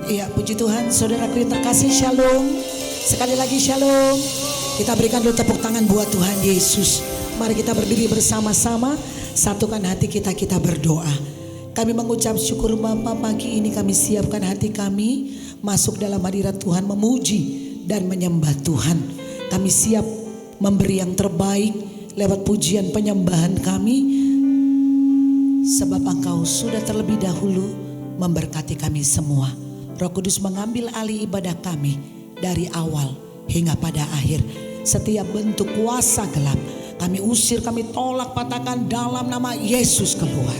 Iya, puji Tuhan, saudaraku yang terkasih, shalom. Sekali lagi shalom. Kita berikan dulu tepuk tangan buat Tuhan Yesus. Mari kita berdiri bersama-sama, satukan hati kita berdoa. Kami mengucap syukur Bapa, pagi ini kami siapkan hati kami masuk dalam hadirat Tuhan, memuji dan menyembah Tuhan. Kami siap memberi yang terbaik lewat pujian penyembahan kami, sebab Engkau sudah terlebih dahulu memberkati kami semua. Roh Kudus mengambil alih ibadah kami dari awal hingga pada akhir. Setiap bentuk kuasa gelap kami usir, kami tolak, patahkan dalam nama Yesus keluar.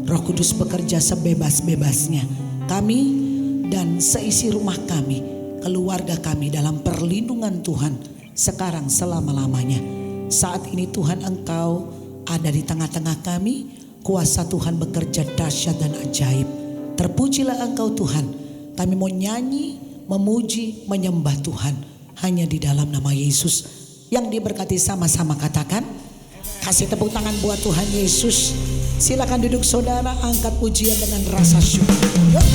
Roh Kudus bekerja sebebas-bebasnya. Kami dan seisi rumah kami, keluarga kami dalam perlindungan Tuhan sekarang selama-lamanya. Saat ini Tuhan, Engkau ada di tengah-tengah kami. Kuasa Tuhan bekerja dahsyat dan ajaib. Terpujilah Engkau Tuhan. Kami mau nyanyi, memuji, menyembah Tuhan hanya di dalam nama Yesus. Yang diberkati sama-sama katakan, kasih tepuk tangan buat Tuhan Yesus. Silakan duduk saudara, angkat pujian dengan rasa syukur. Yuk.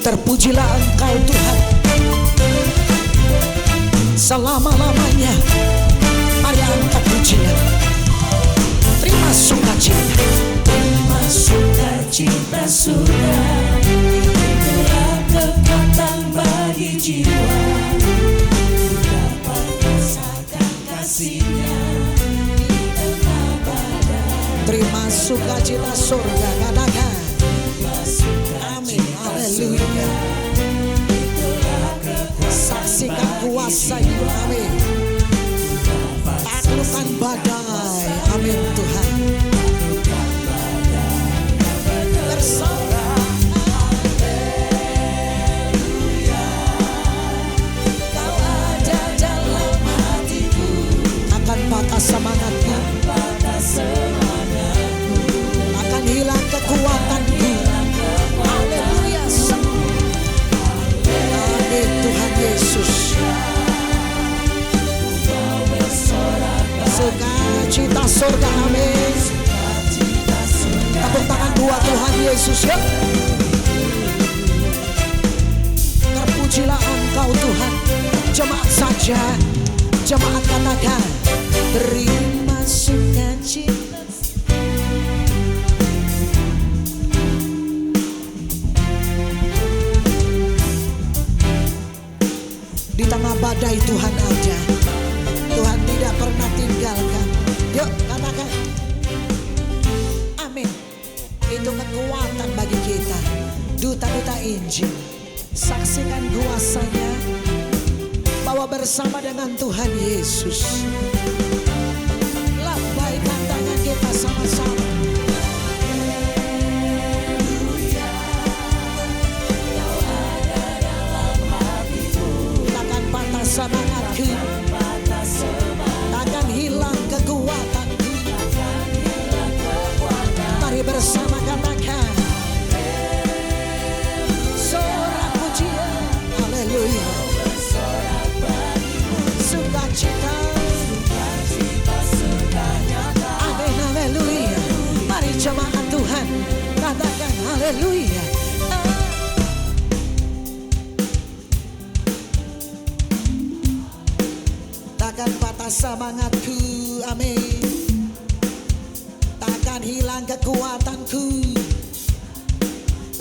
Terpujilah Engkau Tuhan selama-lamanya. Mari angkat pujian. Terima sukacita, terima sukacita surga, itulah kekuatan bagi jiwa. Dapat rasakan kasihnya di tengah badai. terima sukacita surga, katakan amin, haleluya. Saksikan kuasa-Nya, amin. Taklukkan badai, amin Tuhan. Bersama haleluya, Kau ada dalam hatiku, akan patah semangatku, akan hilang kekuatanku. Haleluya, amin Tuhan Yesus. Sukacita surga, amin. Tepuk tangan buat Tuhan Yesus, yuk. Terpujilah Engkau Tuhan. Jemaat saja, jemaat katakan, terima sukacita. Di tengah badai Tuhan ada. Tuhan tidak pernah tinggalkan. Yuk katakan, amin. Itu kekuatan bagi kita, duta-duta Injil. Saksikan kuasa-Nya, bawa bersama dengan Tuhan Yesus. Lambaikan tangan kita sama-sama. Takkan patah semangatku, takkan hilang kekuatanku. Mari bersama katakan, sorak pujian, haleluya. Sukacita, amin, haleluya. Mari jemaat Tuhan katakan haleluya. Takkan patah semangatku, amin. Takkan hilang kekuatanku.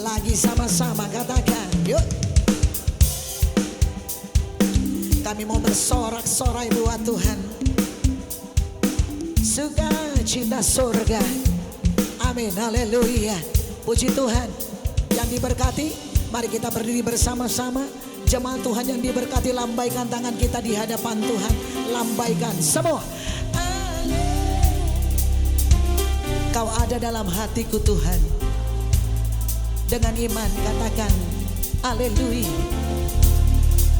Lagi sama-sama katakan, yuk. Kami mau bersorak-sorai buat Tuhan. Sukacita surga, amin, haleluya. Puji Tuhan. Yang diberkati, mari kita berdiri bersama-sama. Jemaat Tuhan yang diberkati, lambaikan tangan kita di hadapan Tuhan. Lambaikan semua. Kau ada dalam hatiku Tuhan. Dengan iman katakan haleluya.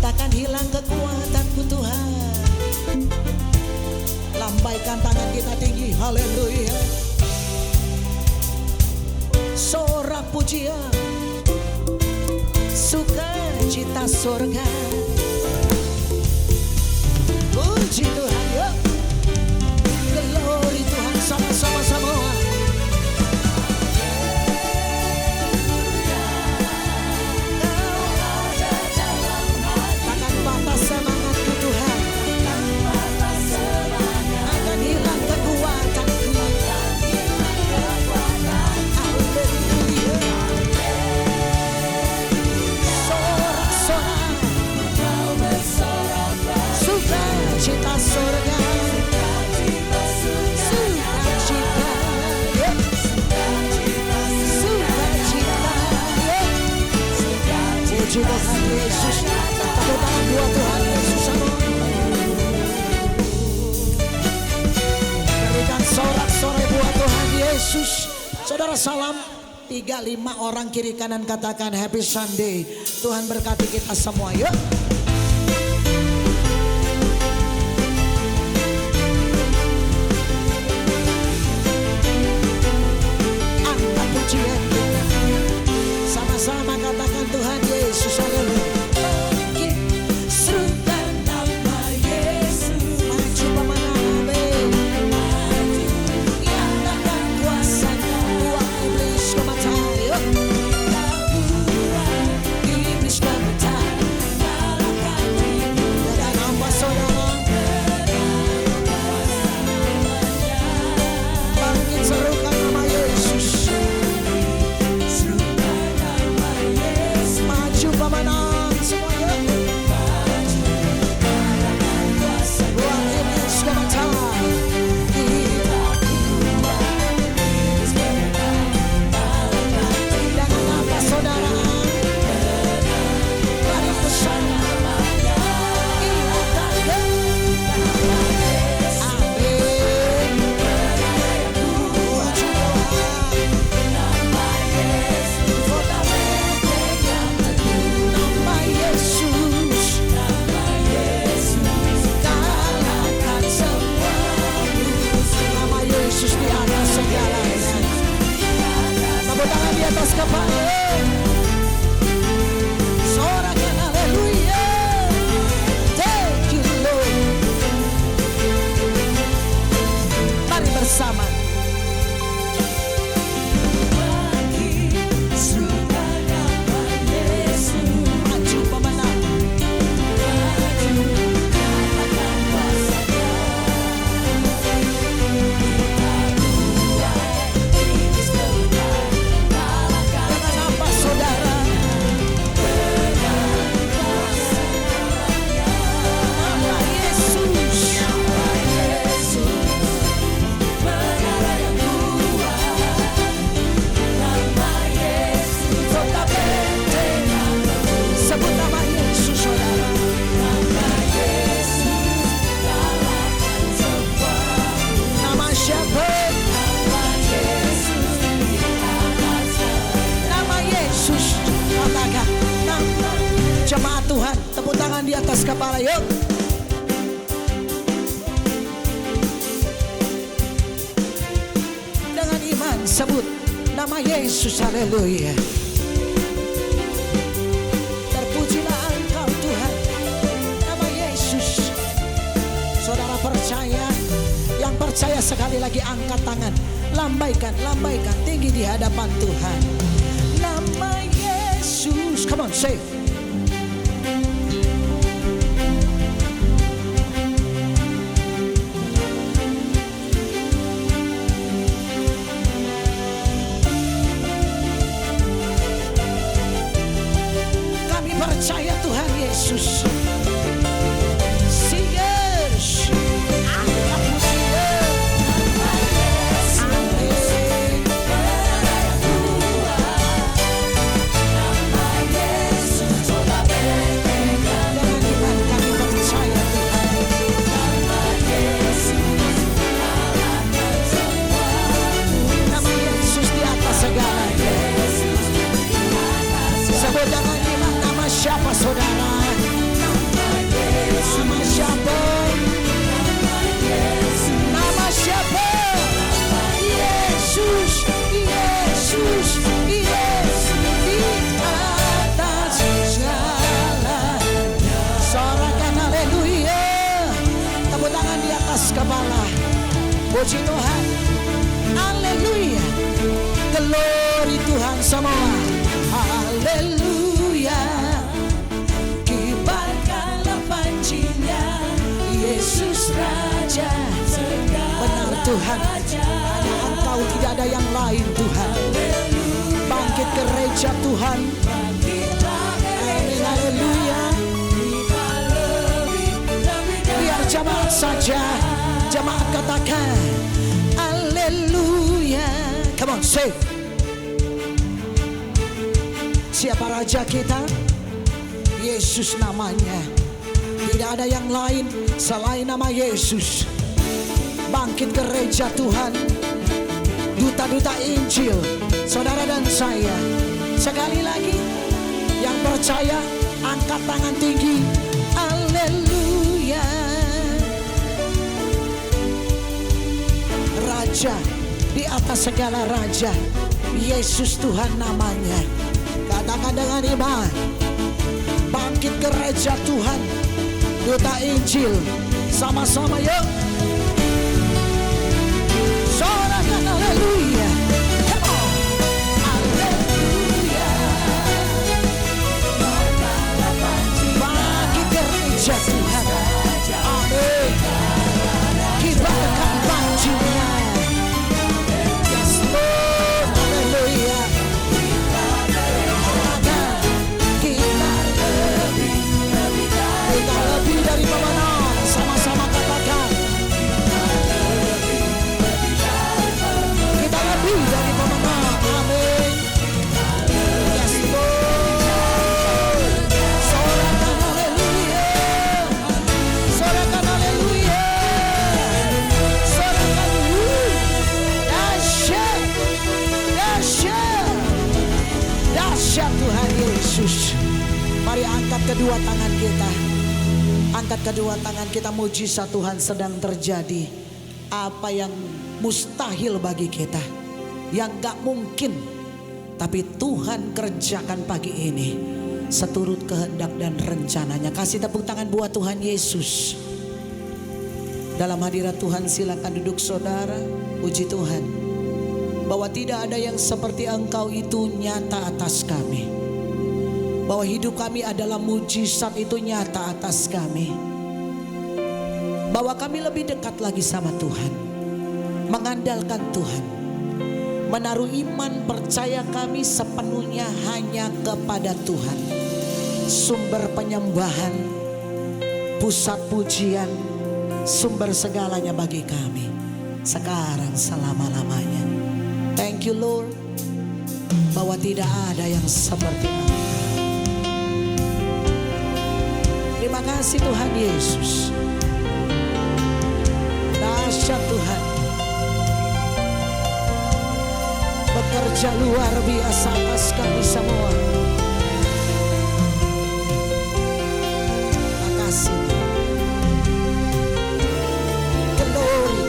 Takkan hilang kekuatanku Tuhan. Lambaikan tangan kita tinggi, haleluya. Sorak pujian, sukacita surga. Puji Tuhan, yuk. Glory Tuhan, sama-sama semua. Saudara salam 3-5 orang kiri kanan katakan happy Sunday. Tuhan berkati kita semua yuk. Angkat pujian kita. Sama-sama katakan Tuhan Yesus haleluya. Serukan nama Yesus, Maju pemenang maju, nyatakan kuasanya. buang iblis kematah yuk. Kita buat iblis kementar, kalahkan tipu Dan apa saudara bangkit serukan nama Yesus. serukan nama Yesus, Maju pemenang semuanya. maju, kalahkan kuasanya. Buang iblis kematah. Kita buat iblis kementar, kalahkan tipu Dengan apa saudara? Mari bersama. Atas kepala sorakan haleluya. Thank you Lord. Mari bersama Serukan nama Yesus, maju pemenang. maju, kalahkan kuasanya. Iblis kementar, kalahkan Dengan apa saudara? Nama Yesus. Yesus, menara yang kuat. Nama Yesus, kota benteng yang teguh. Sebut nama Yesus saudara. Nama Yesus, kalahkan semua. Nama siapa? Nama Yesus, Nama Yesus. Katakan nama jemaat Tuhan. Tepuk tangan di atas kepala yuk. Dengan iman sebut nama Yesus haleluya. Terpujilah Engkau Tuhan. Nama Yesus. Saudara percaya? Yang percaya sekali lagi angkat tangan. Lambaikan tinggi di hadapan Tuhan. Nama Yesus. Come on, say. Kami percaya Tuhan Yesus. Singers. Angkat pujian. Amin. nama Yesus, kota benteng yang Dengan iman kami percaya Tuhan. nama Yesus, kalahkan semua. Nama Yesus di atas segalanya. Yesus, di atas Sebut dengan iman nama siapa saudara? nama Yesus, Nama siapa? nama Yesus, Nama siapa? Yesus, Yesus, Yesus di atas segalanya. Sorakan haleluya. Tepuk tangan di atas kepala. Puji Tuhan. Haleluya. Glory Tuhan semua. Haleluya. kibarkanlah pancinya, Yesus Raja segala Benar Tuhan. raja. Hanya Engkau, tidak ada yang lain Tuhan. Bangkit gereja Tuhan. Bangkitlah Amin haleluya. kita lebih Biar jemaat saja. Jemaat katakan haleluya. Come on, say. Siapa raja kita? Yesus namanya. Tidak ada yang lain selain nama Yesus. Bangkit gereja Tuhan. duta-duta Injil, saudara dan saya. Sekali lagi, yang percaya angkat tangan tinggi. Haleluya. Raja di atas segala raja, Yesus Tuhan namanya. Katakan dengan iman, bangkit gereja Tuhan, duta Injil, sama-sama yuk. Sorakan haleluya. Come on. Haleluya. Bangkit gereja Tuhan. Amin. Kibarkan banjinya. Yes Lord. Haleluya. Kita lebih dari pemenang. Sama-sama katakan. Kita lebih dari pemenang. Amin. Yes Lord. Sorakan haleluya. Sorakan haleluya. Sorakan dahsyat. Dahsyat. Dahsyat Tuhan Yesus. Mari angkat kedua tangan kita. Angkat kedua tangan kita, mujizat Tuhan sedang terjadi. Apa yang mustahil bagi kita, yang gak mungkin, tapi Tuhan kerjakan pagi ini seturut kehendak dan rencananya. Kasih tepuk tangan buat Tuhan Yesus. Dalam hadirat Tuhan silakan duduk saudara. Puji Tuhan bahwa tidak ada yang seperti Engkau itu nyata atas kami. Bahwa hidup kami adalah mujizat itu nyata atas kami. Bahwa kami lebih dekat lagi sama Tuhan, mengandalkan Tuhan, menaruh iman percaya kami sepenuhnya hanya kepada Tuhan, sumber penyembahan, pusat pujian, sumber segalanya bagi kami sekarang selama-lamanya. Thank you Lord, bahwa tidak ada yang seperti Engkau. Terima kasih Tuhan Yesus. Dahsyat Tuhan, bekerja luar biasa atas kami semua. Terima kasih. Glory.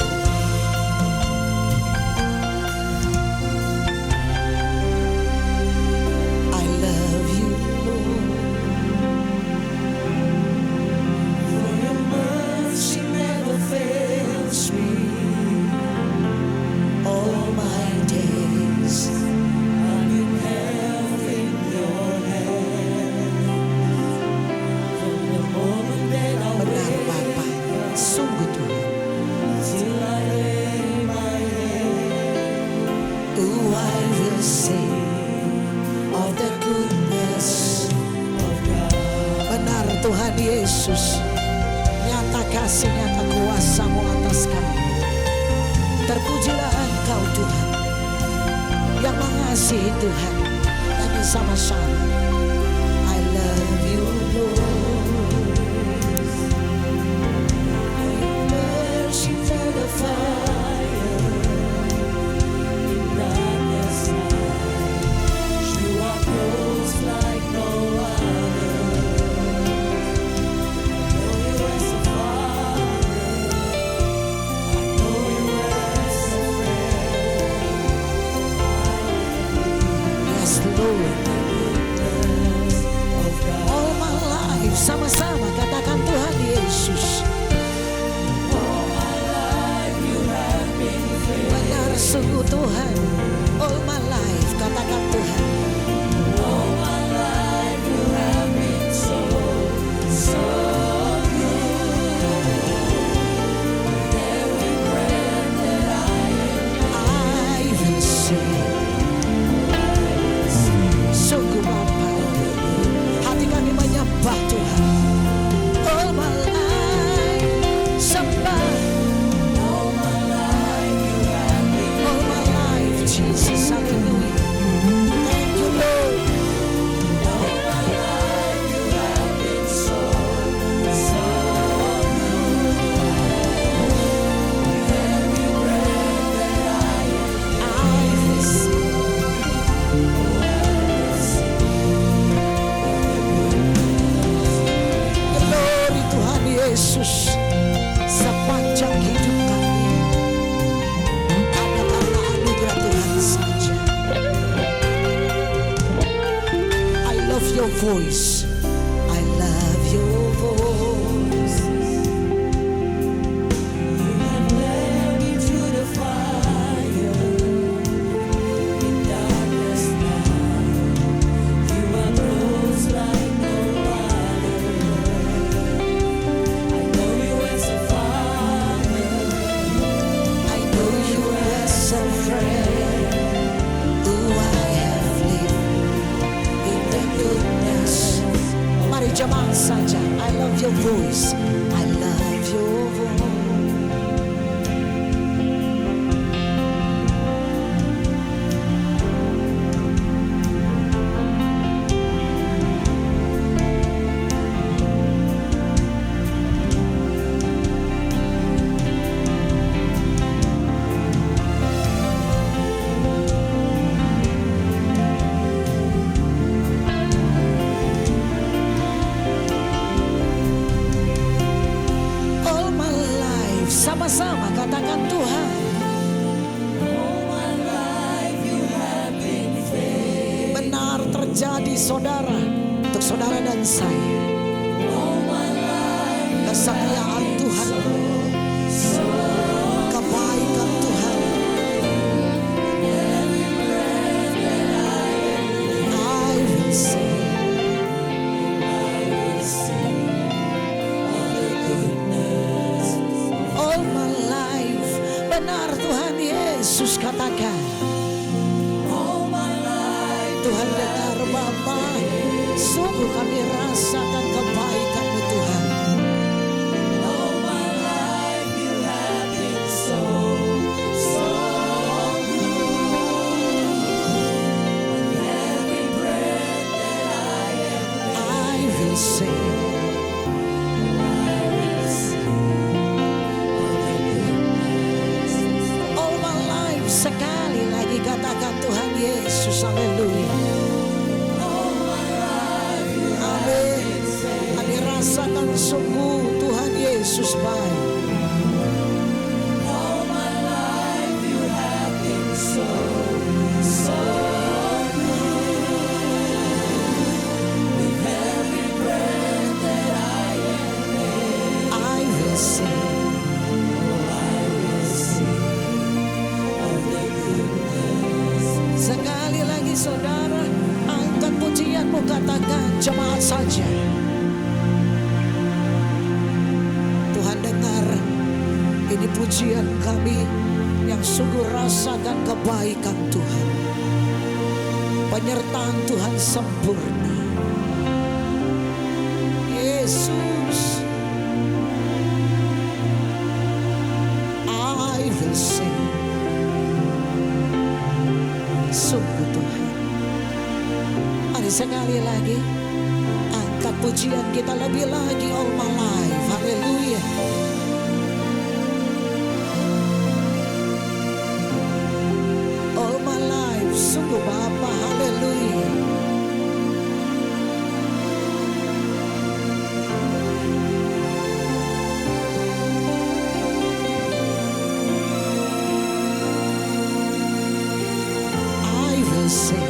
I love you Lord. She never fails me. All my days I've been held in your hand. From the moment that I wake up, sungguh Tuhan, till I lay my head. Oh, I will sing of the goodness of God. Benar Tuhan Yesus, nyata kasih, nyata kuasa-Mu atas kami. Terpujilah Engkau Tuhan, yang mengasihi Tuhan. Kami sama-sama. I love you Lord. Your mercy fed the fire in darkness night. You are close like no other. All my life, sama-sama katakan Tuhan Yesus. All my life you have been faithful. Benar sungguh Tuhan. All my life katakan Tuhan. All my life you have been so good. Every breath that I will sing. Sungguh Bapa, hati kami menyembah Tuhan. All my life, sembah. All my life you have been. All my life, Jesus. voice. I love your voice. You have led me through the fire in darkness now. You are close like no other. I know you as a father. I know you as a friend. Who I have lived in the goodness. Mari jemaat saja. I love your voice. I love your voice. All my life, sama-sama katakan Tuhan. All my life you have been faithful. Benar terjadi saudara, untuk saudara dan saya. All my life Kesetiaan Tuhan, kebaikan Tuhan. I will sing. All my life, benar Tuhan Yesus katakan. all my life Tuhan dengar Bapa, sungguh kami rasakan kebaikan-Mu Tuhan. all my life you have been so good. With every breath that I am I will sing. All my life, sekali lagi katakan Tuhan Yesus, haleluya. all my life you Amin. Kami rasakan sungguh Tuhan Yesus baik. all my life you have been so good. With every breath that I am I will sing. Sekali lagi saudara, angkat pujianmu, katakan jemaat saja. Tuhan dengar, ini pujian kami yang sungguh rasakan kebaikan Tuhan. Penyertaan Tuhan sempurna. Yesus, I will sing. Sungguh Tuhan. Mari sekali lagi angkat pujian kita lebih lagi, all my life. Haleluya. All my life, sungguh Bapa, haleluya. I will sing.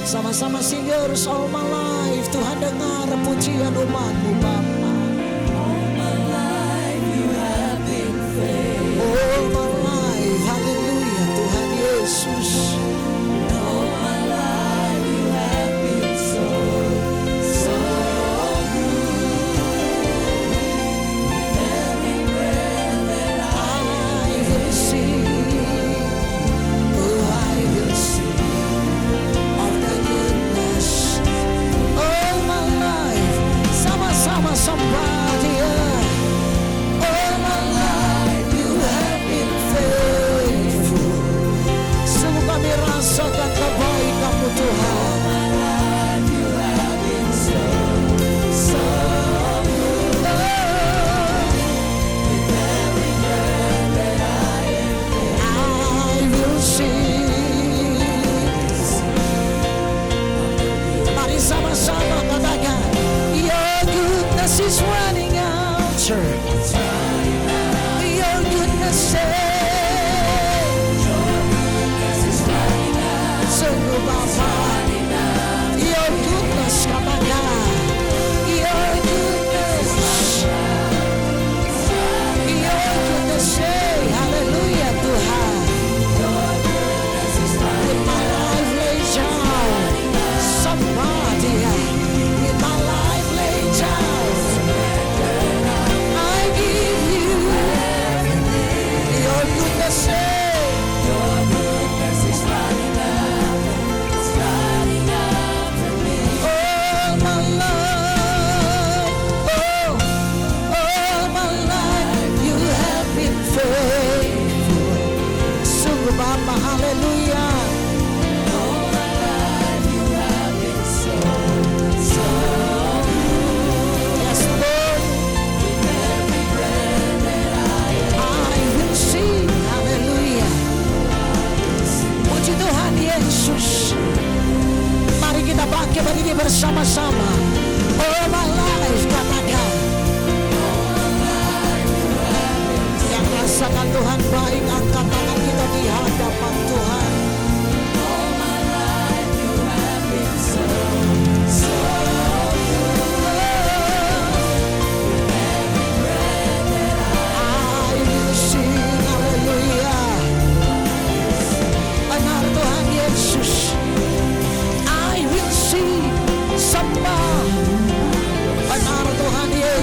Sama-sama singers, all my life. Tuhan dengar pujian umat-Mu Bapa. all my life you have been faithful. All my life, haleluya Tuhan Yesus. All my life you have been so good. Every breath that I will sing. Oh, I will sing of the goodness. All my life, sama-sama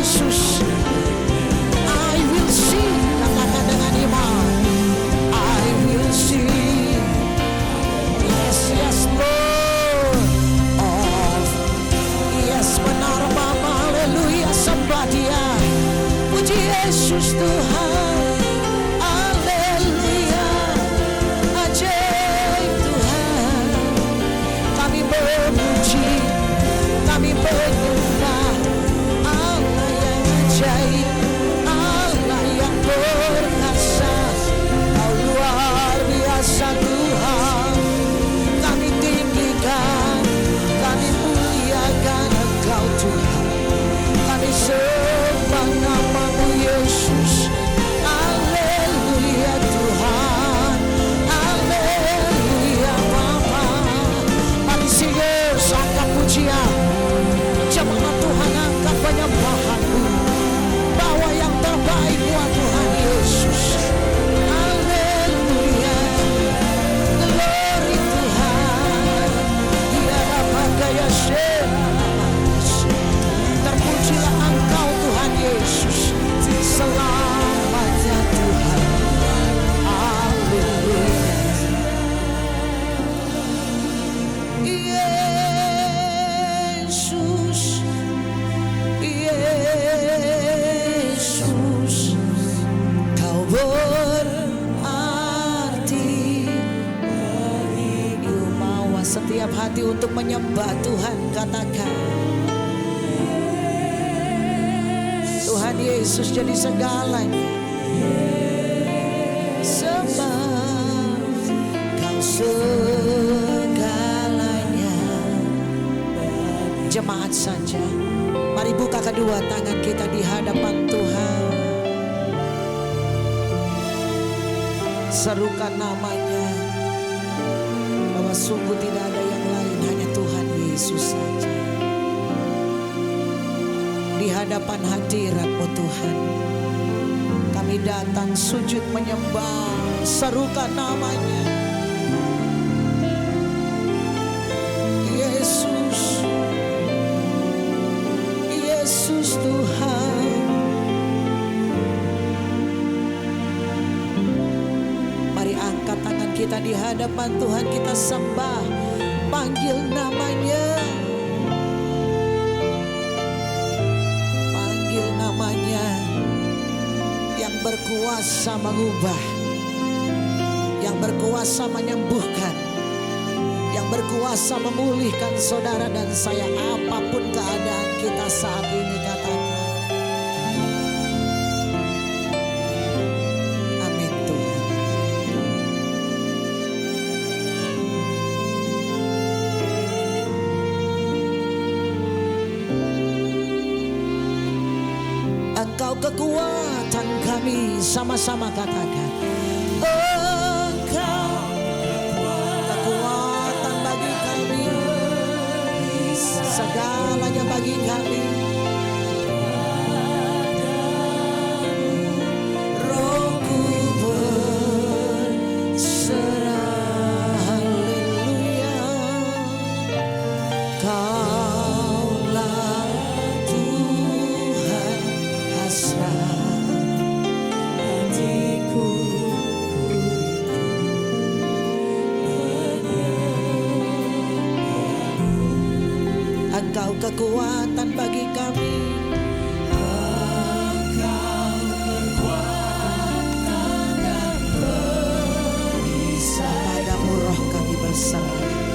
Yesus. I will sing, katakan dengan iman. I will sing. Yes, yes Lord. Oh, yes benar Bapa. Haleluya, sembah Dia. Puji Yesus Tuhan. Haleluya. Ajaib Tuhan. Kami memuji, kami menyembah Allah yang ajaib, Allah yang perkasa. Kau luar biasa Tuhan. Kami tinggikan, kami muliakan Engkau Tuhan. Kami sembah nama-Mu Yesus. Haleluya Tuhan. Haleluya Bapa. Mari singers angkat pujian. Jemaat Tuhan angkat penyembahan-Mu. Bawa yang terbaik buat Tuhan Yesus. Haleluya. Glory Tuhan. Ya Rabbaya terpujilah Engkau Tuhan Yesus. Selamatnya Tuhan. Haleluya. Yesus, Yesus, Kau berarti bagiku. Bawa setiap hati untuk menyembah Tuhan, katakan Tuhan Yesus jadi segalanya. Sembah Kau segalanya. Jemaat saja, mari buka kedua tangan kita di hadapan Tuhan. Serukan namanya, bahwa sungguh tidak ada yang lain, hanya Tuhan Yesus saja. Di hadapan hadirat-Mu Tuhan, kami datang sujud menyembah, serukan namanya. Yesus, Yesus Tuhan. Mari angkat tangan kita di hadapan Tuhan, kita sembah, panggil namanya. Panggil namanya yang berkuasa mengubah, yang berkuasa menyembuhkan, yang berkuasa memulihkan saudara dan saya apapun keadaan kita saat ini. Katakan amin Tuhan. Engkau kekuatan kami, sama-sama katakan. Engkau kekuatan bagi kami, segalanya bagi kami. Rohku berserah, haleluya. Kaulah Tuhan hasrat hatiku. Engkau kekuatan bagi kami. Engkau kekuatan dan perisai. Padamu roh kami berserah.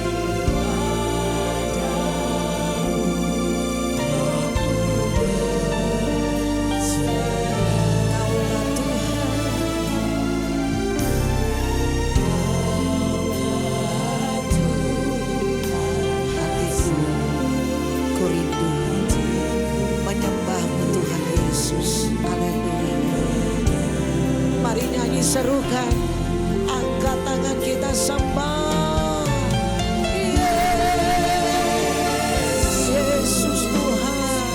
Serukan, angkat tangan kita sembah. Yesus Tuhan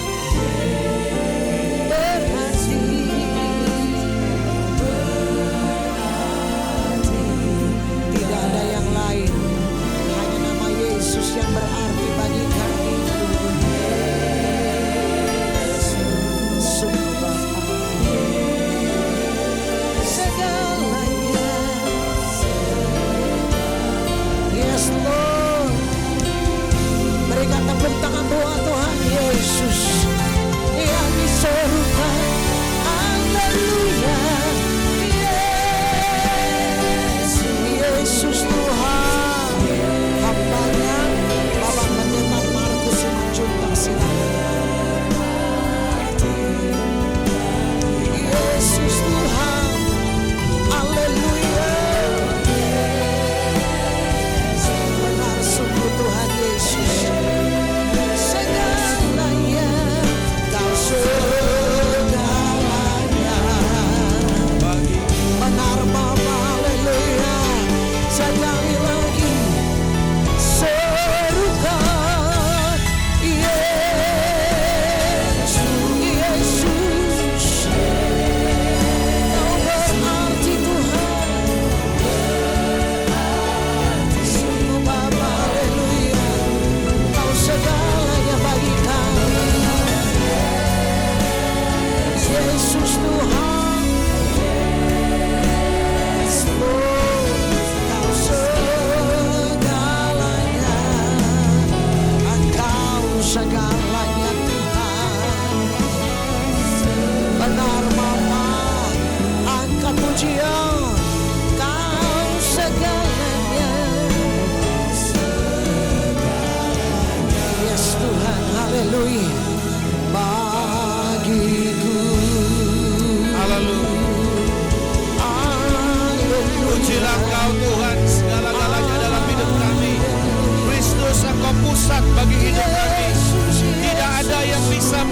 berarti, tidak ada yang lain, hanya nama Yesus yang berarti bagi kami.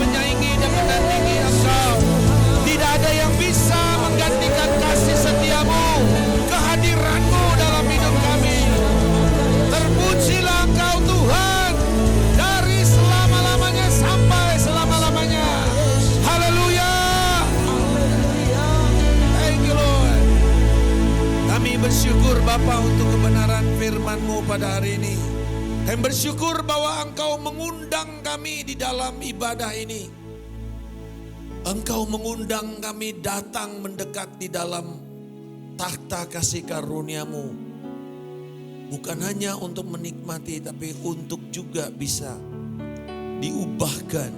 menyaingi dan menandingi Engkau. Tidak ada yang bisa menggantikan kasih setiamu, kehadiranmu dalam hidup kami. Terpujilah Engkau Tuhan, dari selama-lamanya sampai selama-lamanya. Haleluya. Thank you Lord. Kami bersyukur Bapa untuk kebenaran firman-Mu pada hari ini. Kami bersyukur bahwa Engkau mengundang kami di dalam ibadah ini. Engkau mengundang kami datang mendekat di dalam takhta kasih karunia-Mu. Bukan hanya untuk menikmati, tapi untuk juga bisa diubahkan.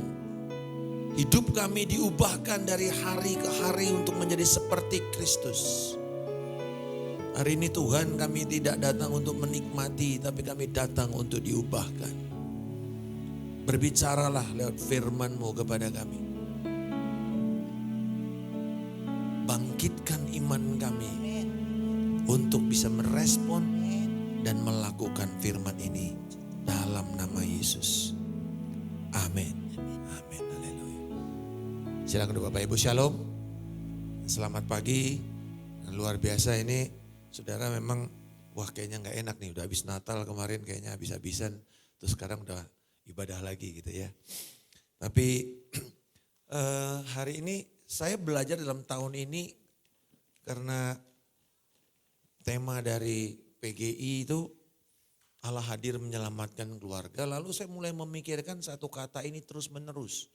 Hidup kami diubahkan dari hari ke hari untuk menjadi seperti Kristus. Hari ini Tuhan, kami tidak datang untuk menikmati, tapi kami datang untuk diubahkan. Berbicaralah lewat firman-Mu kepada kami. Bangkitkan iman kami untuk bisa merespon dan melakukan firman ini dalam nama Yesus. Amin. Amin. Haleluya. Silakan Bapak Ibu, shalom. Selamat pagi. Luar biasa ini. Saudara memang, wah kayaknya gak enak nih, udah habis Natal kemarin kayaknya habis-habisan. Terus sekarang udah ibadah lagi gitu ya. Tapi hari ini saya belajar dalam tahun ini karena tema dari PGI itu Allah hadir menyelamatkan keluarga. Lalu saya mulai memikirkan satu kata ini terus menerus.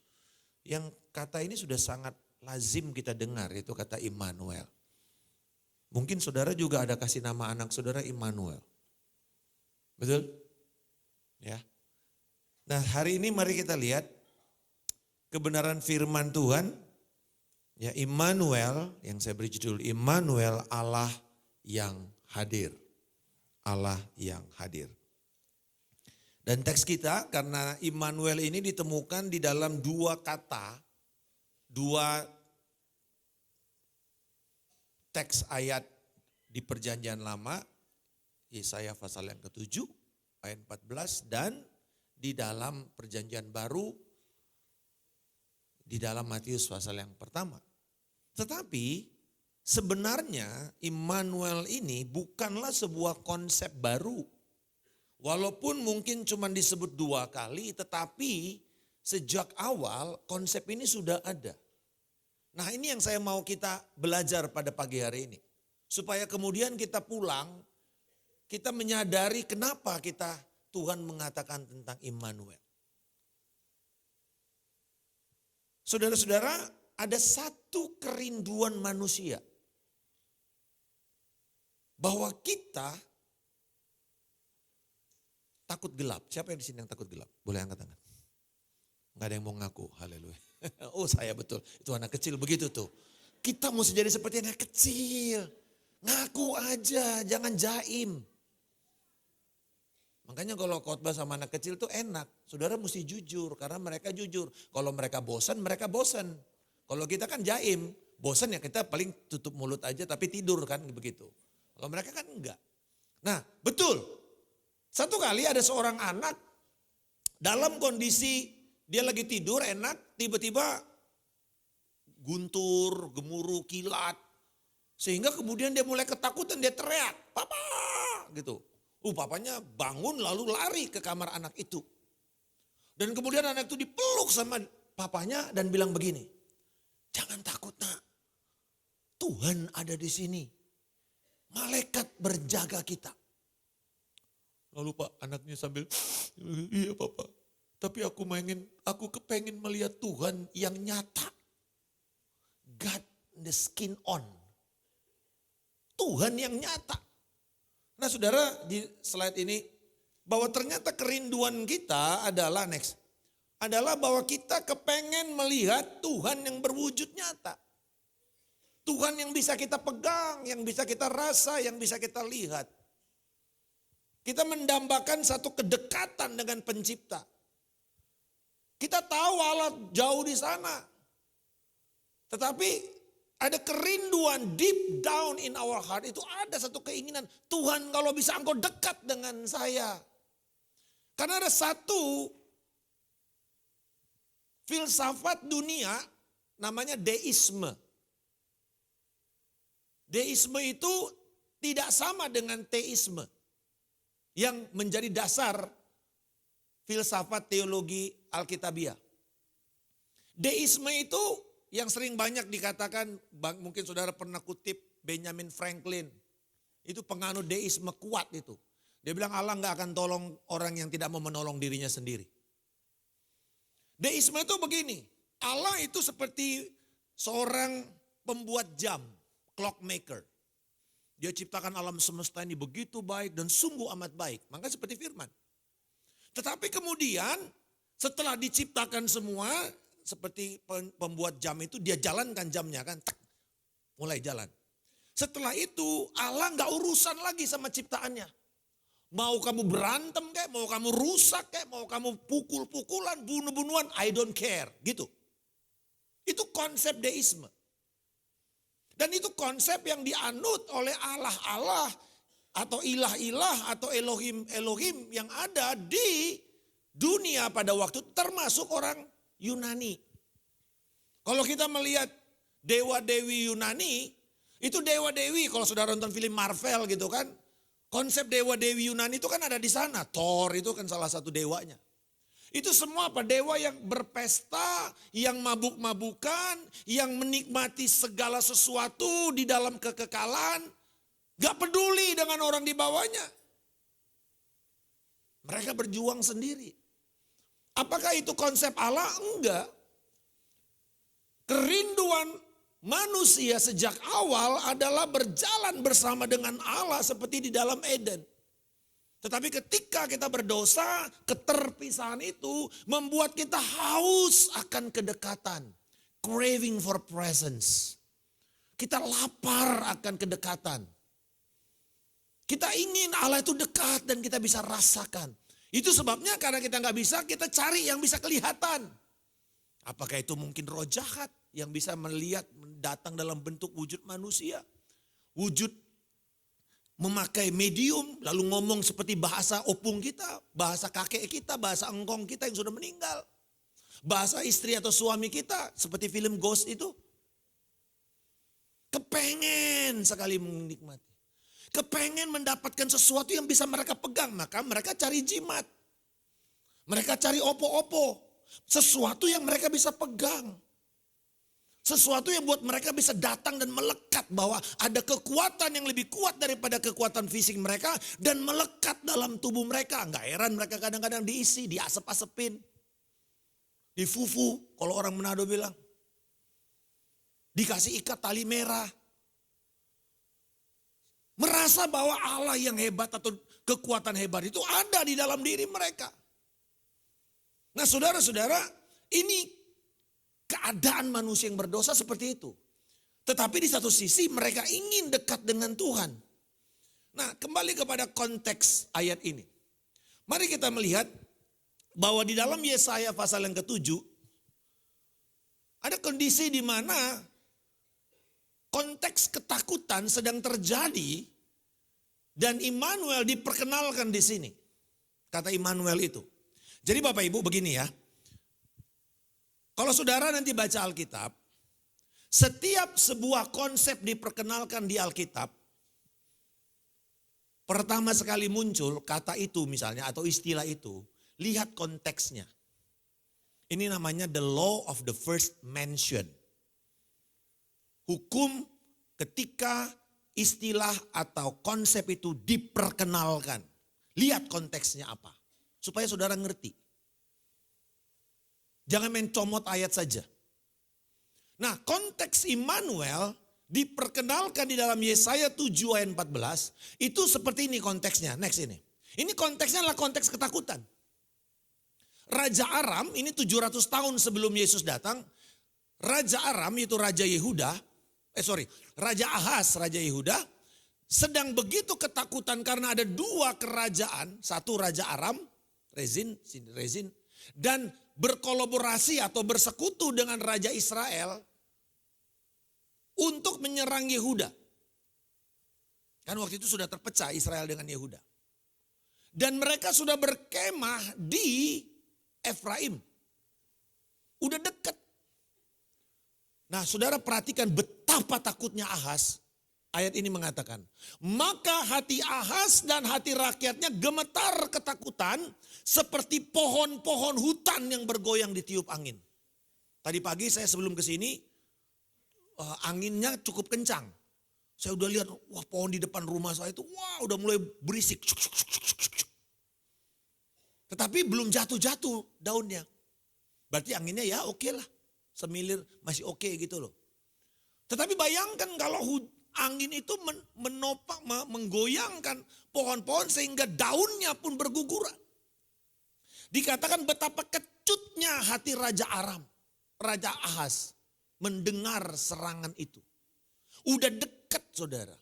Yang kata ini sudah sangat lazim kita dengar, yaitu kata Immanuel. Mungkin saudara juga ada kasih nama anak saudara Immanuel. Betul? Ya. Nah hari ini mari kita lihat kebenaran firman Tuhan. Ya, Immanuel, yang saya beri judul Immanuel, Allah yang hadir. Allah yang hadir. Dan teks kita, karena Immanuel ini ditemukan di dalam dua kata, dua teks ayat di Perjanjian Lama, Yesaya pasal yang ke-7 ayat 14, dan di dalam Perjanjian Baru di dalam Matius pasal yang pertama. Tetapi sebenarnya Immanuel ini bukanlah sebuah konsep baru. Walaupun mungkin cuma disebut 2 kali, tetapi sejak awal konsep ini sudah ada. Nah ini yang saya mau kita belajar pada pagi hari ini. Supaya kemudian kita pulang, kita menyadari kenapa Tuhan mengatakan tentang Immanuel. Saudara-saudara, ada satu kerinduan manusia. Bahwa kita takut gelap. Siapa yang di sini yang takut gelap? Boleh angkat tangan. Enggak ada yang mau ngaku, haleluya. Oh saya betul, itu anak kecil begitu tuh. Kita mesti jadi seperti anak kecil. Ngaku aja, jangan jaim. Makanya kalau khotbah sama anak kecil tuh enak. Saudara mesti jujur, karena mereka jujur. Kalau mereka bosan, mereka bosan. Kalau kita kan jaim, bosan ya kita paling tutup mulut aja tapi tidur kan begitu. Kalau mereka kan enggak. Nah betul, satu kali ada seorang anak dalam kondisi dia lagi tidur enak, tiba-tiba guntur, gemuruh, kilat. Sehingga kemudian dia mulai ketakutan, dia teriak, "Papa!" gitu. Papanya bangun lalu lari ke kamar anak itu. Dan kemudian anak itu dipeluk sama papanya dan bilang begini, "Jangan takut nak, Tuhan ada di sini. Malaikat berjaga kita." Lalu Pak anaknya sambil, "Iya Papa. Tapi aku kepengen melihat Tuhan yang nyata. God the skin on. Tuhan yang nyata." Nah saudara di slide ini, bahwa ternyata kerinduan kita adalah adalah bahwa kita kepengen melihat Tuhan yang berwujud nyata. Tuhan yang bisa kita pegang, yang bisa kita rasa, yang bisa kita lihat. Kita mendambakan satu kedekatan dengan pencipta. Kita tahu Allah jauh di sana. Tetapi ada kerinduan deep down in our heart. Itu ada satu keinginan. Tuhan kalau bisa engkau dekat dengan saya. Karena ada satu filsafat dunia namanya deisme. Deisme itu tidak sama dengan teisme yang menjadi dasar filsafat teologi Alkitabiah. Deisme itu yang sering banyak dikatakan, mungkin saudara pernah kutip Benjamin Franklin. Itu penganut deisme kuat itu. Dia bilang Allah nggak akan tolong orang yang tidak mau menolong dirinya sendiri. Deisme itu begini, Allah itu seperti seorang pembuat jam, clockmaker. Dia ciptakan alam semesta ini begitu baik dan sungguh amat baik. Maka seperti firman. Tetapi kemudian setelah diciptakan semua, seperti pembuat jam itu dia jalankan jamnya kan. Tak, mulai jalan. Setelah itu Allah nggak urusan lagi sama ciptaannya. Mau kamu berantem kayak, mau kamu rusak kayak, mau kamu pukul-pukulan, bunuh-bunuhan, I don't care. Gitu. Itu konsep deisme. Dan itu konsep yang dianut oleh Allah-Allah atau ilah-ilah atau Elohim-Elohim yang ada di dunia pada waktu itu, termasuk orang Yunani. Kalau kita melihat dewa-dewi Yunani, itu dewa-dewi kalau saudara nonton film Marvel gitu kan, konsep dewa-dewi Yunani itu kan ada di sana. Thor itu kan salah satu dewanya. Itu semua apa? Dewa yang berpesta, yang mabuk-mabukan, yang menikmati segala sesuatu di dalam kekekalan. Gak peduli dengan orang di bawahnya. Mereka berjuang sendiri. Apakah itu konsep Allah? Enggak. Kerinduan manusia sejak awal adalah berjalan bersama dengan Allah seperti di dalam Eden. Tetapi ketika kita berdosa, keterpisahan itu membuat kita haus akan kedekatan. Craving for presence. Kita lapar akan kedekatan. Kita ingin Allah itu dekat dan kita bisa rasakan. Itu sebabnya karena kita nggak bisa, kita cari yang bisa kelihatan. Apakah itu mungkin roh jahat yang bisa melihat, datang dalam bentuk wujud manusia. Wujud memakai medium, lalu ngomong seperti bahasa opung kita, bahasa kakek kita, bahasa engkong kita yang sudah meninggal. Bahasa istri atau suami kita, seperti film Ghost itu. Kepengen sekali menikmati. Kepengen mendapatkan sesuatu yang bisa mereka pegang, maka mereka cari jimat. Mereka cari opo-opo. Sesuatu yang mereka bisa pegang. Sesuatu yang buat mereka bisa datang dan melekat bahwa ada kekuatan yang lebih kuat daripada kekuatan fisik mereka dan melekat dalam tubuh mereka. Enggak heran mereka kadang-kadang diisi, diasep-asepin. Difufu, kalau orang Manado bilang. Dikasih ikat tali merah. Merasa bahwa Allah yang hebat atau kekuatan hebat itu ada di dalam diri mereka. Nah saudara-saudara, ini keadaan manusia yang berdosa seperti itu. Tetapi di satu sisi mereka ingin dekat dengan Tuhan. Nah kembali kepada konteks ayat ini. Mari kita melihat bahwa di dalam Yesaya pasal yang ke-7. Ada kondisi di mana konteks ketakutan sedang terjadi. Dan Immanuel diperkenalkan di sini. Kata Immanuel itu. Jadi Bapak Ibu begini ya. Kalau saudara nanti baca Alkitab, setiap sebuah konsep diperkenalkan di Alkitab, pertama sekali muncul kata itu misalnya atau istilah itu, lihat konteksnya. Ini namanya the law of the first mention. Hukum ketika istilah atau konsep itu diperkenalkan. Lihat konteksnya apa, supaya saudara ngerti. Jangan main comot ayat saja. Nah konteks Immanuel diperkenalkan di dalam Yesaya 7 ayat 14. Itu seperti ini konteksnya. Next ini. Ini konteksnya adalah konteks ketakutan. Raja Aram ini 700 tahun sebelum Yesus datang. Raja Aram itu Raja Yehuda. Raja Ahaz, Raja Yehuda. Sedang begitu ketakutan karena ada dua kerajaan. Satu Raja Aram, Rezin. Dan berkolaborasi atau bersekutu dengan Raja Israel untuk menyerang Yehuda. Kan waktu itu sudah terpecah Israel dengan Yehuda. Dan mereka sudah berkemah di Efraim. Udah dekat. Nah saudara perhatikan betapa takutnya Ahaz. Ayat ini mengatakan, maka hati Ahaz dan hati rakyatnya gemetar ketakutan seperti pohon-pohon hutan yang bergoyang ditiup angin. Tadi pagi saya sebelum ke sini, anginnya cukup kencang. Saya udah lihat, wah pohon di depan rumah saya itu, wah udah mulai berisik. Tetapi belum jatuh-jatuh daunnya. Berarti anginnya ya oke lah, semilir masih oke gitu loh. Tetapi bayangkan kalau angin itu menopang, menggoyangkan pohon-pohon sehingga daunnya pun berguguran. Dikatakan betapa kecutnya hati Raja Aram, Raja Ahaz mendengar serangan itu. Udah dekat saudara.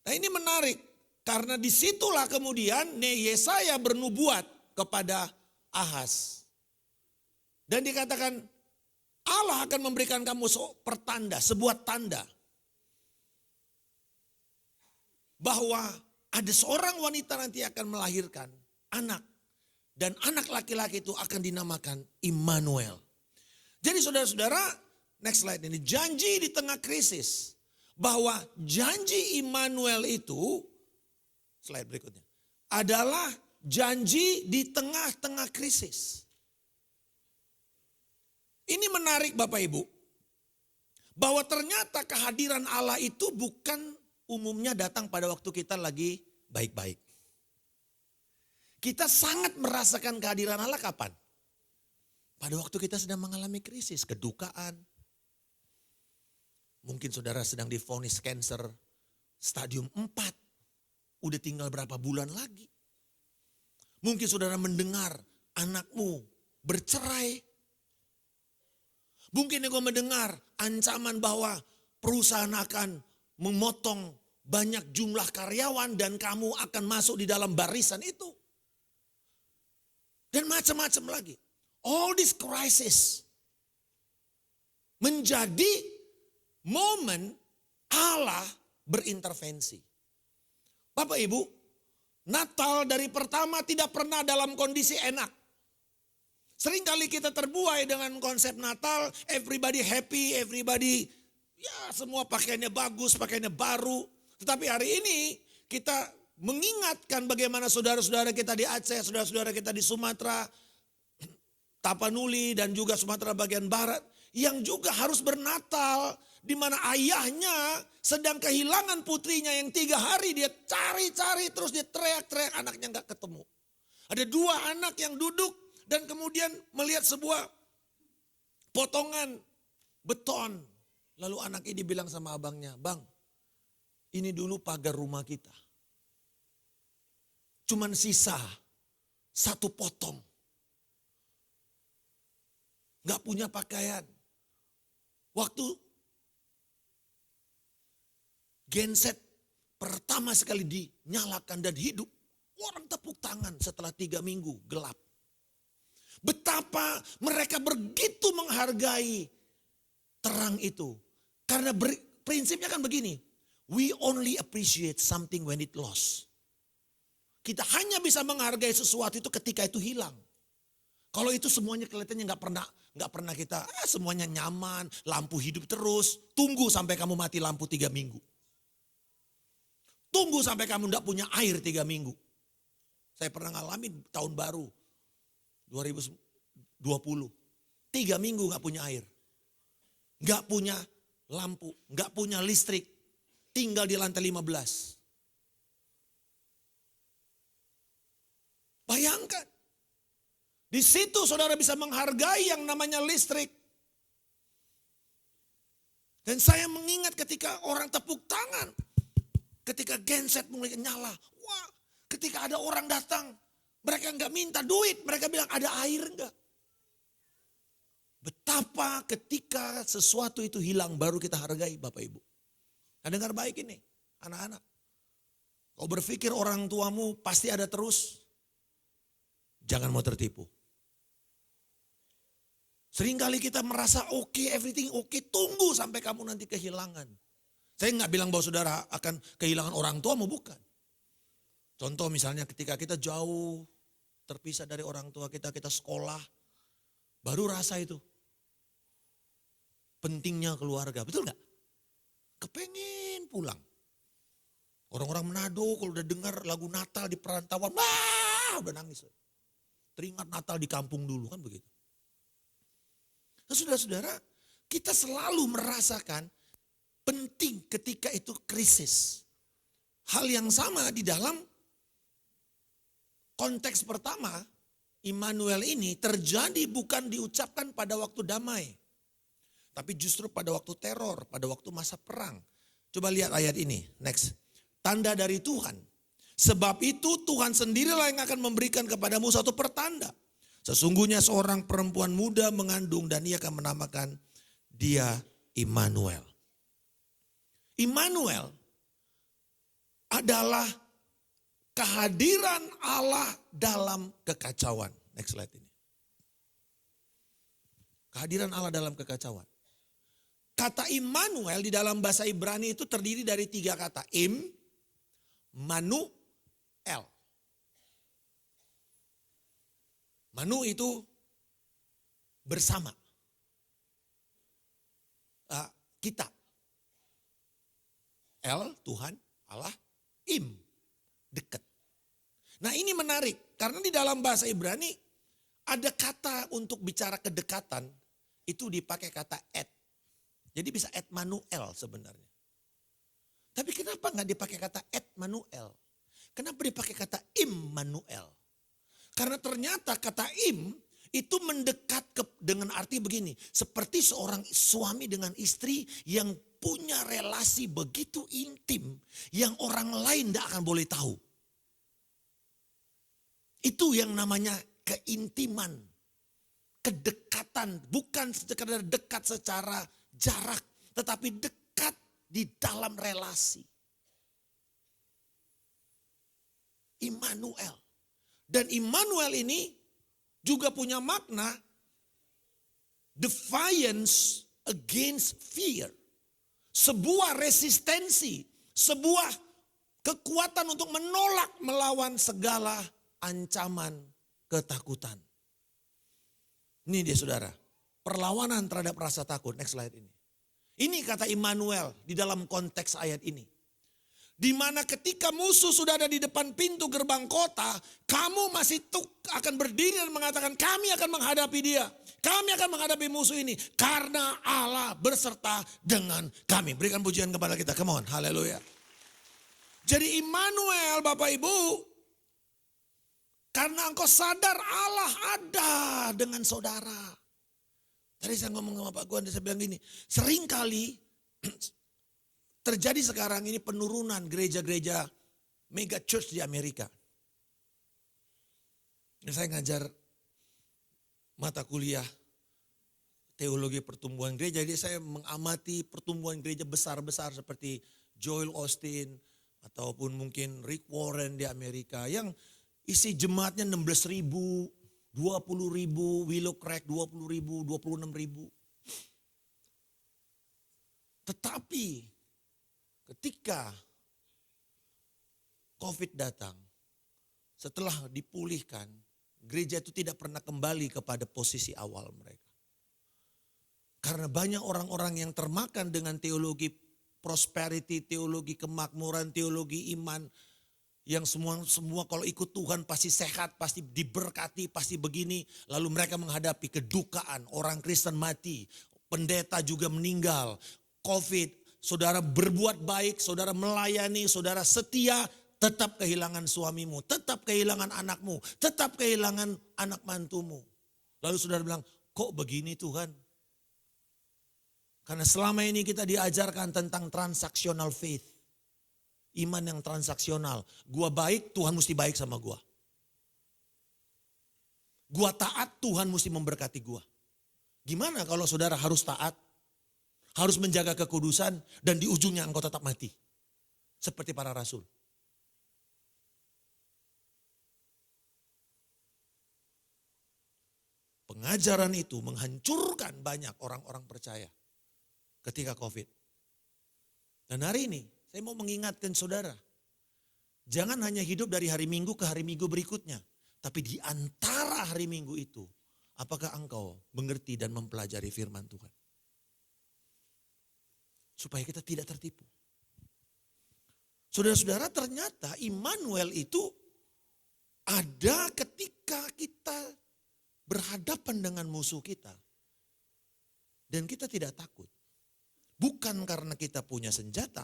Nah ini menarik karena disitulah kemudian Yesaya bernubuat kepada Ahaz. Dan dikatakan Allah akan memberikan kamu pertanda, sebuah tanda. Bahwa ada seorang wanita nanti akan melahirkan anak. Dan anak laki-laki itu akan dinamakan Immanuel. Jadi saudara-saudara, next slide ini. Janji di tengah krisis. Bahwa janji Immanuel itu, slide berikutnya. Adalah janji di tengah-tengah krisis. Ini menarik Bapak Ibu. Bahwa ternyata kehadiran Allah itu bukan umumnya datang pada waktu kita lagi baik-baik. Kita sangat merasakan kehadiran Allah kapan? Pada waktu kita sedang mengalami krisis, kedukaan. Mungkin saudara sedang divonis kanker stadium 4. Udah tinggal berapa bulan lagi. Mungkin saudara mendengar anakmu bercerai. Mungkin engkau mendengar ancaman bahwa perusahaan akan memotong banyak jumlah karyawan dan kamu akan masuk di dalam barisan itu. Dan macam-macam lagi. All this crisis menjadi momen Allah berintervensi. Bapak Ibu, Natal dari pertama tidak pernah dalam kondisi enak. Seringkali kita terbuai dengan konsep Natal, everybody happy, everybody ya semua pakaiannya bagus, pakaiannya baru. Tetapi hari ini kita mengingatkan bagaimana saudara-saudara kita di Aceh, saudara-saudara kita di Sumatera, Tapanuli dan juga Sumatera bagian barat. Yang juga harus bernatal di mana ayahnya sedang kehilangan putrinya yang 3 hari dia cari-cari terus dia teriak-teriak anaknya gak ketemu. Ada 2 anak yang duduk dan kemudian melihat sebuah potongan beton. Lalu anak ini bilang sama abangnya, bang ini dulu pagar rumah kita. Cuman sisa 1 potong. Gak punya pakaian. Waktu genset pertama sekali dinyalakan dan hidup. Orang tepuk tangan setelah 3 minggu gelap. Betapa mereka begitu menghargai terang itu. Karena prinsipnya kan begini. We only appreciate something when it lost. Kita hanya bisa menghargai sesuatu itu ketika itu hilang. Kalau itu semuanya kelihatannya nggak pernah kita semuanya nyaman, lampu hidup terus. Tunggu sampai kamu mati lampu 3 minggu. Tunggu sampai kamu nggak punya air 3 minggu. Saya pernah ngalamin tahun baru 2020. 3 minggu nggak punya air, nggak punya lampu, nggak punya listrik, tinggal di lantai 15. Bayangkan. Di situ saudara bisa menghargai yang namanya listrik. Dan saya mengingat ketika orang tepuk tangan. Ketika genset mulai nyala. Wah, ketika ada orang datang. Mereka enggak minta duit. Mereka bilang ada air enggak? Betapa ketika sesuatu itu hilang baru kita hargai Bapak Ibu. Nah dengar baik ini anak-anak. Kau berpikir orang tuamu pasti ada terus. Jangan mau tertipu. Seringkali kita merasa oke, everything oke, tunggu sampai kamu nanti kehilangan. Saya nggak bilang bahwa saudara akan kehilangan orang tua, mau bukan. Contoh misalnya ketika kita jauh terpisah dari orang tua kita, kita sekolah. Baru rasa itu. Pentingnya keluarga, betul nggak? Kepengen pulang. Orang-orang Manado kalau udah dengar lagu Natal di perantauan, wah udah nangis. Teringat Natal di kampung dulu kan begitu. Nah saudara-saudara, kita selalu merasakan penting ketika itu krisis. Hal yang sama di dalam konteks pertama, Immanuel ini terjadi bukan diucapkan pada waktu damai. Tapi justru pada waktu teror, pada waktu masa perang. Coba lihat ayat ini, next. Tanda dari Tuhan. Sebab itu Tuhan sendirilah yang akan memberikan kepadamu satu pertanda. Sesungguhnya seorang perempuan muda mengandung dan ia akan menamakan dia Immanuel. Immanuel adalah kehadiran Allah dalam kekacauan. Next slide ini. Kehadiran Allah dalam kekacauan. Kata Immanuel di dalam bahasa Ibrani itu terdiri dari 3 kata. Manu, El. Manu itu bersama. Kita. El, Tuhan, Allah, dekat. Nah ini menarik. Karena di dalam bahasa Ibrani ada kata untuk bicara kedekatan. Itu dipakai kata et. Jadi bisa et Manuel sebenarnya. Tapi kenapa nggak dipakai kata et Manuel? Kenapa dipakai kata Immanuel? Karena ternyata kata itu mendekat dengan arti begini. Seperti seorang suami dengan istri yang punya relasi begitu intim yang orang lain tidak akan boleh tahu. Itu yang namanya keintiman, kedekatan, bukan sekedar dekat secara jarak, tetapi dekat di dalam relasi. Immanuel. Dan Immanuel ini juga punya makna defiance against fear. Sebuah resistensi, sebuah kekuatan untuk menolak melawan segala ancaman ketakutan. Ini dia saudara, perlawanan terhadap rasa takut. Next slide ini. Ini kata Immanuel di dalam konteks ayat ini. Di mana ketika musuh sudah ada di depan pintu gerbang kota, kamu masih akan berdiri dan mengatakan kami akan menghadapi dia. Kami akan menghadapi musuh ini karena Allah berserta dengan kami. Berikan pujian kepada kita. Come on, haleluya. Jadi Immanuel Bapak Ibu, karena engkau sadar Allah ada dengan saudara. Tadi saya ngomong sama Pak Guan, saya bilang gini, seringkali terjadi sekarang ini penurunan gereja-gereja mega church di Amerika. Saya ngajar mata kuliah teologi pertumbuhan gereja, jadi saya mengamati pertumbuhan gereja besar-besar seperti Joel Osteen ataupun mungkin Rick Warren di Amerika yang isi jemaatnya 16.000, 20.000, Willow Creek 20.000, 26.000. Tetapi ketika COVID datang, setelah dipulihkan, gereja itu tidak pernah kembali kepada posisi awal mereka. Karena banyak orang-orang yang termakan dengan teologi prosperity, teologi kemakmuran, teologi iman, yang semua kalau ikut Tuhan pasti sehat, pasti diberkati, pasti begini. Lalu mereka menghadapi kedukaan, orang Kristen mati, pendeta juga meninggal, COVID, saudara berbuat baik, saudara melayani, saudara setia, tetap kehilangan suamimu, tetap kehilangan anakmu, tetap kehilangan anak mantumu. Lalu saudara bilang, kok begini Tuhan? Karena selama ini kita diajarkan tentang transactional faith. Iman yang transaksional. Gua baik, Tuhan mesti baik sama gua. Gua taat, Tuhan mesti memberkati gua. Gimana kalau saudara harus taat, harus menjaga kekudusan, dan di ujungnya engkau tetap mati? Seperti para rasul. Pengajaran itu menghancurkan banyak orang-orang percaya ketika COVID. Dan hari ini saya mau mengingatkan saudara, jangan hanya hidup dari hari Minggu ke hari Minggu berikutnya. Tapi di antara hari Minggu itu Apakah engkau mengerti dan mempelajari firman Tuhan? Supaya kita tidak tertipu. Saudara-saudara, ternyata Immanuel itu ada ketika kita berhadapan dengan musuh kita. Dan kita tidak takut. Bukan karena kita punya senjata.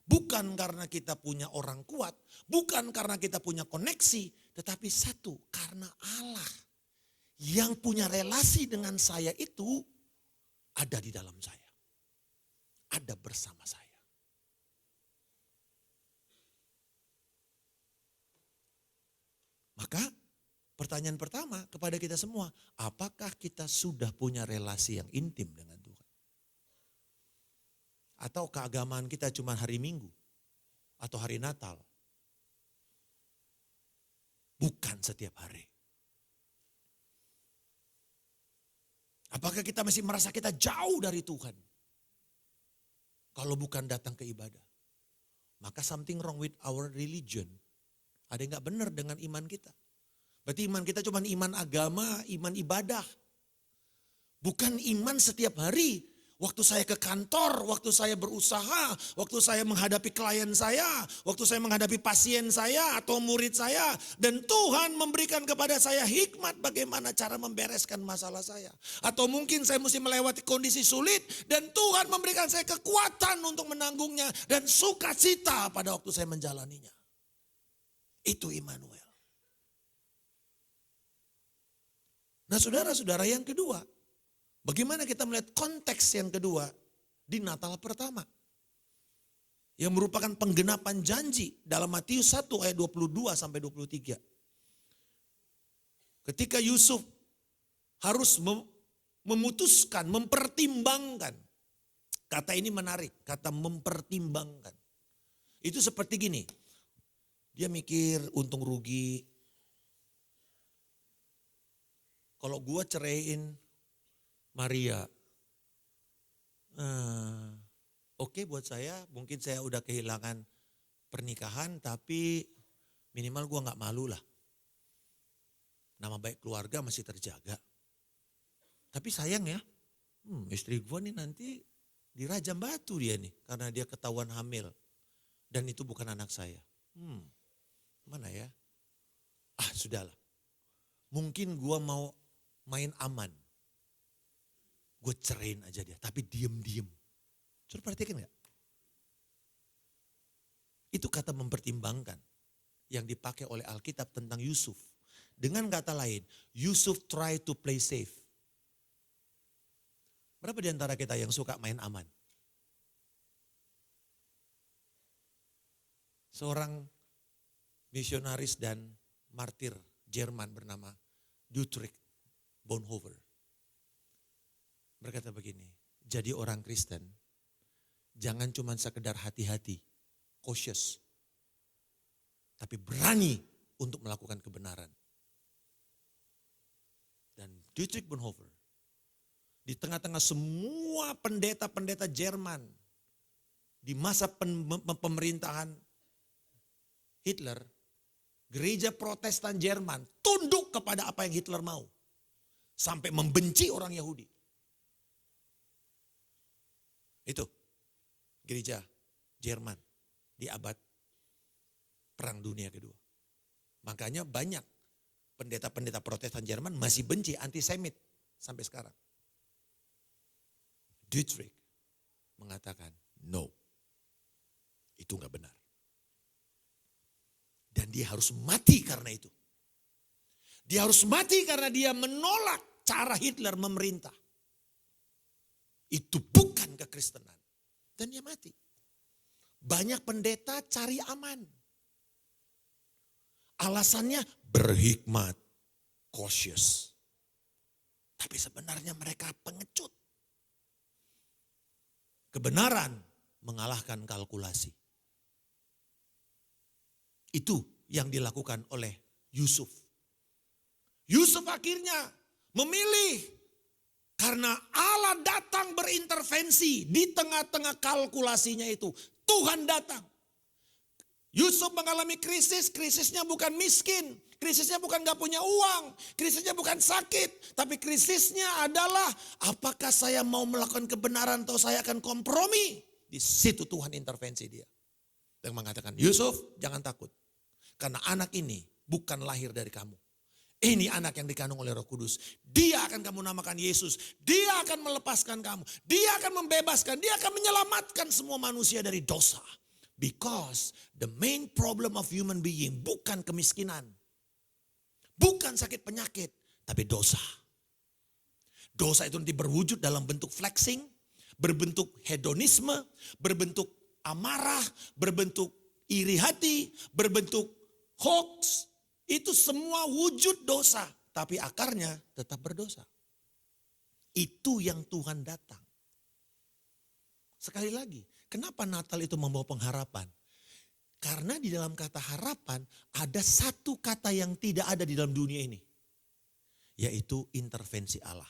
Bukan karena kita punya orang kuat. Bukan karena kita punya koneksi. Tetapi satu, karena Allah yang punya relasi dengan saya itu ada di dalam saya. Ada bersama saya. Maka pertanyaan pertama kepada kita semua, apakah kita sudah punya relasi yang intim dengan Tuhan? Atau keagamaan kita cuma hari Minggu atau hari Natal? Bukan setiap hari. Apakah kita masih merasa kita jauh dari Tuhan? Kalau bukan datang ke ibadah. Maka something wrong with our religion. Ada yang gak benar dengan iman kita. Berarti iman kita cuma iman agama, iman ibadah. Bukan iman setiap hari. Waktu saya ke kantor, waktu saya berusaha, waktu saya menghadapi klien saya, waktu saya menghadapi pasien saya atau murid saya. Dan Tuhan memberikan kepada saya hikmat bagaimana cara membereskan masalah saya. Atau mungkin saya mesti melewati kondisi sulit dan Tuhan memberikan saya kekuatan untuk menanggungnya. Dan sukacita pada waktu saya menjalaninya. Itu Immanuel. Nah saudara-saudara, yang kedua. Bagaimana kita melihat konteks yang kedua di Natal pertama. Yang merupakan penggenapan janji dalam Matius 1 ayat 22 sampai 23. Ketika Yusuf harus memutuskan, mempertimbangkan. Kata ini menarik, kata mempertimbangkan. Itu seperti gini. Dia mikir untung rugi. Kalau gua ceraiin Maria, oke buat saya, mungkin saya udah kehilangan pernikahan, tapi minimal gue gak malu lah. Nama baik keluarga masih terjaga. Tapi sayang ya, istri gue nih nanti dirajam batu dia nih, karena dia ketahuan hamil. Dan itu bukan anak saya. Mana ya? Sudahlah. Mungkin gue mau main aman. Gue ceraiin aja dia, tapi diem-diem. Sudah perhatikan gak? Itu kata mempertimbangkan yang dipakai oleh Alkitab tentang Yusuf. Dengan kata lain, Yusuf try to play safe. Berapa di antara kita yang suka main aman? Seorang misionaris dan martir Jerman bernama Dietrich Bonhoeffer berkata begini, jadi orang Kristen jangan cuma sekedar hati-hati, cautious, tapi berani untuk melakukan kebenaran. Dan Dietrich Bonhoeffer di tengah-tengah semua pendeta-pendeta Jerman di masa pemerintahan Hitler, gereja Protestan Jerman tunduk kepada apa yang Hitler mau. Sampai membenci orang Yahudi. Itu gereja Jerman di abad Perang Dunia Kedua. Makanya banyak pendeta-pendeta Protestan Jerman masih benci, antisemit sampai sekarang. Dietrich mengatakan, no, itu gak benar. Dan dia harus mati karena itu. Dia harus mati karena dia menolak cara Hitler memerintah. Itu bukan kekristenan. Dan dia mati. Banyak pendeta cari aman. Alasannya berhikmat, cautious. Tapi sebenarnya mereka pengecut. Kebenaran mengalahkan kalkulasi. Itu yang dilakukan oleh Yusuf. Yusuf akhirnya memilih. Karena Allah datang berintervensi di tengah-tengah kalkulasinya itu. Tuhan datang. Yusuf mengalami krisis, krisisnya bukan miskin, krisisnya bukan gak punya uang, krisisnya bukan sakit, tapi krisisnya adalah apakah saya mau melakukan kebenaran atau saya akan kompromi. Di situ Tuhan intervensi dia. Dan mengatakan, Yusuf jangan takut, karena anak ini bukan lahir dari kamu. Ini anak yang dikandung oleh Roh Kudus. Dia akan kamu namakan Yesus. Dia akan melepaskan kamu. Dia akan membebaskan. Dia akan menyelamatkan semua manusia dari dosa. Because the main problem of human being bukan kemiskinan. Bukan sakit penyakit. Tapi dosa. Dosa itu nanti berwujud dalam bentuk flexing. Berbentuk hedonisme. Berbentuk amarah. Berbentuk iri hati. Berbentuk hoax. Itu semua wujud dosa. Tapi akarnya tetap berdosa. Itu yang Tuhan datang. Sekali lagi, kenapa Natal itu membawa pengharapan? Karena di dalam kata harapan ada satu kata yang tidak ada di dalam dunia ini. Yaitu intervensi Allah.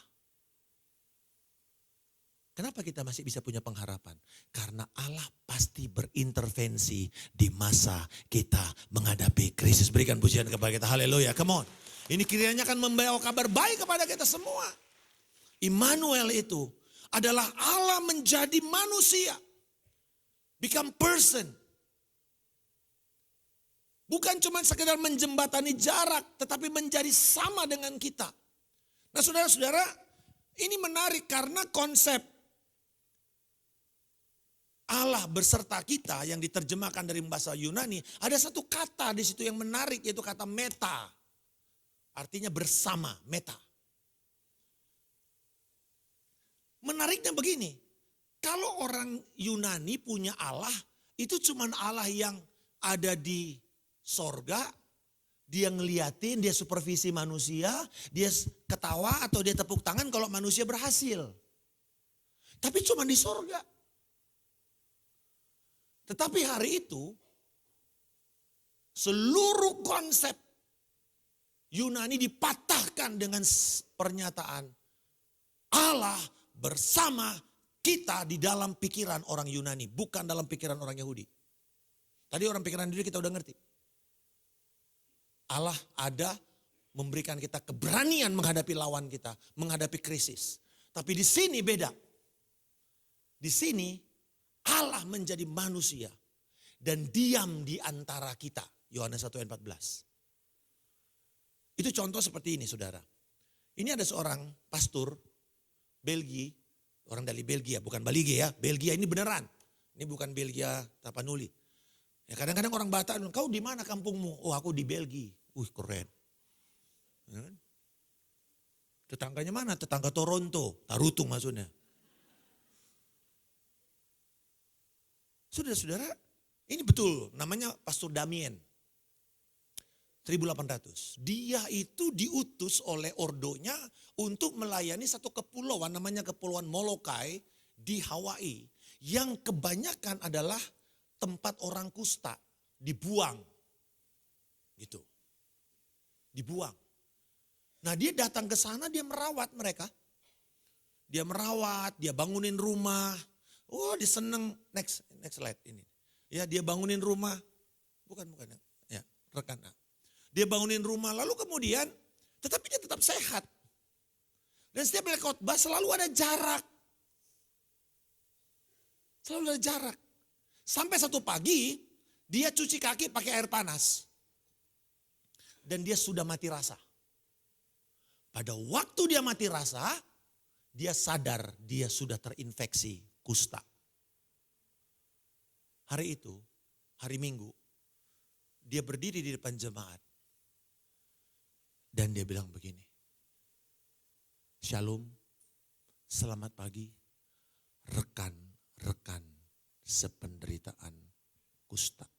Kenapa kita masih bisa punya pengharapan? Karena Allah pasti berintervensi di masa kita menghadapi krisis. Berikan pujian kepada kita. Haleluya. Come on. Ini kiranya akan membawa kabar baik kepada kita semua. Immanuel itu adalah Allah menjadi manusia. Become person. Bukan cuma sekedar menjembatani jarak, tetapi menjadi sama dengan kita. Nah saudara-saudara, ini menarik karena konsep Allah berserta kita yang diterjemahkan dari bahasa Yunani, ada satu kata di situ yang menarik, yaitu kata meta. Artinya bersama, meta. Menariknya begini, kalau orang Yunani punya Allah, itu cuma Allah yang ada di sorga, dia ngeliatin, dia supervisi manusia, dia ketawa atau dia tepuk tangan kalau manusia berhasil. Tapi cuma di sorga. Tetapi hari itu, seluruh konsep Yunani dipatahkan dengan pernyataan Allah bersama kita di dalam pikiran orang Yunani, bukan dalam pikiran orang Yahudi. Tadi orang pikiran Yahudi kita udah ngerti. Allah ada memberikan kita keberanian menghadapi lawan kita, menghadapi krisis. Tapi di sini beda. Di sini Allah menjadi manusia dan diam di antara kita. Yohanes 1 ayat 14. Itu contoh seperti ini saudara. Ini ada seorang pastor Belgia, orang dari Belgia, bukan Balige ya. Belgia ini beneran. Ini bukan Belgia Tapanuli. Ya kadang-kadang orang Batak, kau di mana kampungmu? Oh aku di Belgia. Keren. Ya kan? Tetangganya mana? Tetangga Toronto, Tarutung maksudnya. Saudara-saudara, ini betul namanya Pastor Damien. 1800. Dia itu diutus oleh ordonya untuk melayani satu kepulauan namanya Kepulauan Molokai di Hawaii. Yang kebanyakan adalah tempat orang kusta dibuang. Gitu. Dibuang. Nah dia datang ke sana, dia merawat mereka. Dia merawat, dia bangunin rumah. Oh dia seneng, next slide ini. Ya dia bangunin rumah, bukan ya rekan. Dia bangunin rumah lalu kemudian, tetapi dia tetap sehat. Dan setiap kali khotbah selalu ada jarak. Selalu ada jarak. Sampai satu pagi dia cuci kaki pakai air panas. Dan dia sudah mati rasa. Pada waktu dia mati rasa, dia sadar dia sudah terinfeksi kusta. Hari itu, hari Minggu, dia berdiri di depan jemaat. Dan dia bilang begini, Shalom, selamat pagi, rekan-rekan sependeritaan kusta.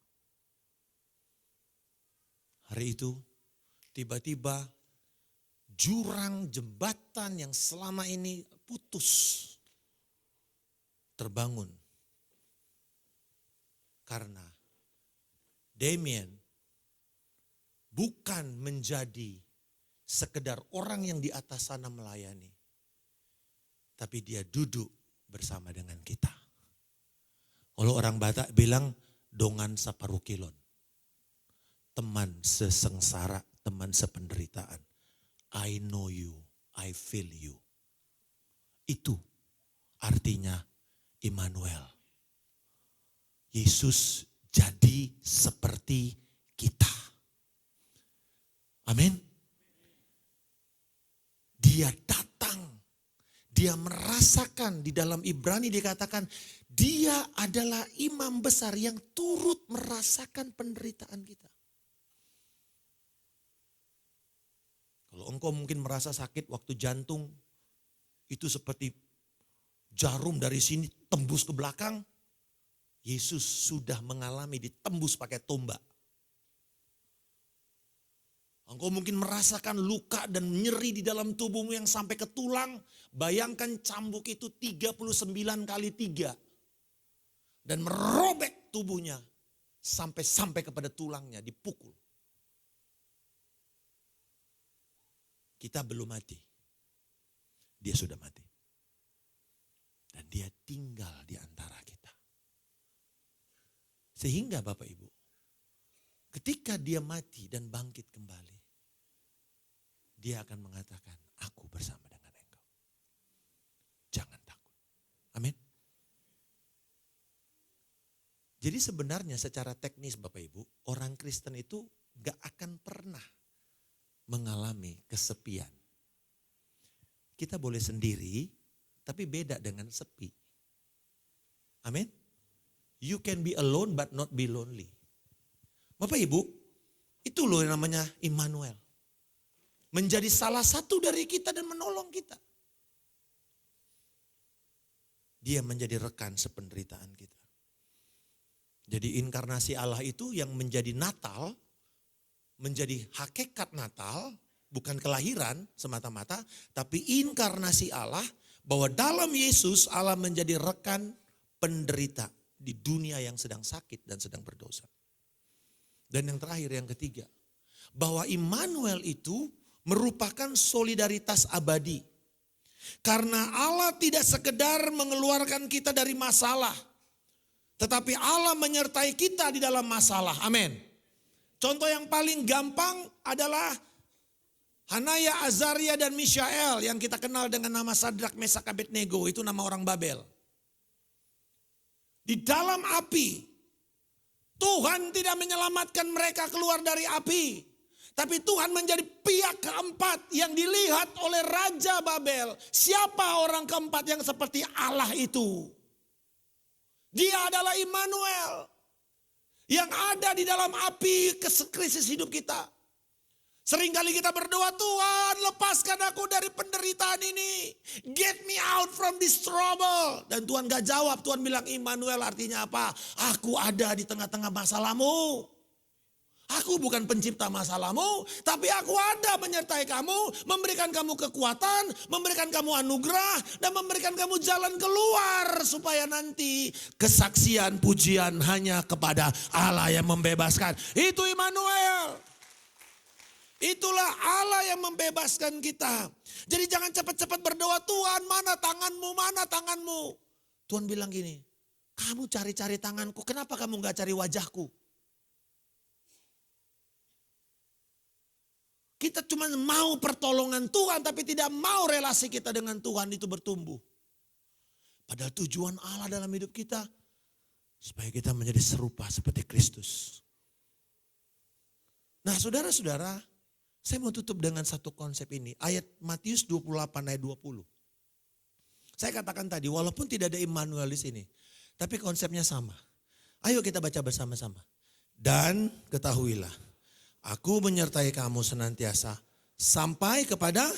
Hari itu, tiba-tiba jurang jembatan yang selama ini putus terbangun. Karena Damien bukan menjadi sekedar orang yang di atas sana melayani. Tapi dia duduk bersama dengan kita. Kalau orang Batak bilang dongan saparukilon. teman sesengsara, teman sependeritaan. I know you, I feel you. Itu artinya Immanuel. Yesus jadi seperti kita. Amin. Dia datang, dia merasakan, di dalam Ibrani dikatakan dia adalah imam besar yang turut merasakan penderitaan kita. Kalau engkau mungkin merasa sakit waktu jantung, itu seperti jarum dari sini tembus ke belakang. Yesus sudah mengalami ditembus pakai tombak. Engkau mungkin merasakan luka dan nyeri di dalam tubuhmu yang sampai ke tulang. Bayangkan cambuk itu 39 kali 3. Dan merobek tubuhnya sampai kepada tulangnya, dipukul. Kita belum mati. Dia sudah mati. Dan dia tinggal di antara kita. Sehingga Bapak Ibu, ketika dia mati dan bangkit kembali, dia akan mengatakan, aku bersama dengan engkau. Jangan takut. Amin. Jadi sebenarnya secara teknis Bapak Ibu, orang Kristen itu gak akan pernah mengalami kesepian. Kita boleh sendiri, tapi beda dengan sepi. Amin. You can be alone but not be lonely. Bapak Ibu, itu loh yang namanya Immanuel. Menjadi salah satu dari kita dan menolong kita. Dia menjadi rekan sependeritaan kita. Jadi inkarnasi Allah itu yang menjadi Natal, menjadi hakikat Natal, bukan kelahiran semata-mata, tapi inkarnasi Allah, bahwa dalam Yesus Allah menjadi rekan penderita di dunia yang sedang sakit dan sedang berdosa. Dan yang terakhir, yang ketiga, bahwa Immanuel itu merupakan solidaritas abadi. Karena Allah tidak sekedar mengeluarkan kita dari masalah, tetapi Allah menyertai kita di dalam masalah. Amin. Contoh yang paling gampang adalah Hanaya, Azaria, dan Mishael yang kita kenal dengan nama Sadrak, Mesak, Abednego. Itu nama orang Babel. Di dalam api, Tuhan tidak menyelamatkan mereka keluar dari api. Tapi Tuhan menjadi pihak keempat yang dilihat oleh Raja Babel. Siapa orang keempat yang seperti Allah itu? Dia adalah Immanuel. Yang ada di dalam api krisis hidup kita. Seringkali kita berdoa, Tuhan lepaskan aku dari penderitaan ini. Get me out from this trouble. Dan Tuhan gak jawab, Tuhan bilang Immanuel artinya apa? Aku ada di tengah-tengah masalahmu. Aku bukan pencipta masalahmu, tapi aku ada menyertai kamu, memberikan kamu kekuatan, memberikan kamu anugerah, dan memberikan kamu jalan keluar. Supaya nanti kesaksian pujian hanya kepada Allah yang membebaskan. Itu Immanuel. Itulah Allah yang membebaskan kita. Jadi jangan cepat-cepat berdoa, Tuhan mana tanganmu, mana tanganmu. Tuhan bilang gini, kamu cari-cari tanganku, kenapa kamu gak cari wajahku? Kita cuma mau pertolongan Tuhan, tapi tidak mau relasi kita dengan Tuhan itu bertumbuh. Padahal tujuan Allah dalam hidup kita, supaya kita menjadi serupa seperti Kristus. Nah saudara-saudara, saya mau tutup dengan satu konsep ini. Ayat Matius 28 ayat 20. Saya katakan tadi, walaupun tidak ada Immanuel di sini, tapi konsepnya sama. Ayo kita baca bersama-sama. Dan ketahuilah, aku menyertai kamu senantiasa sampai kepada.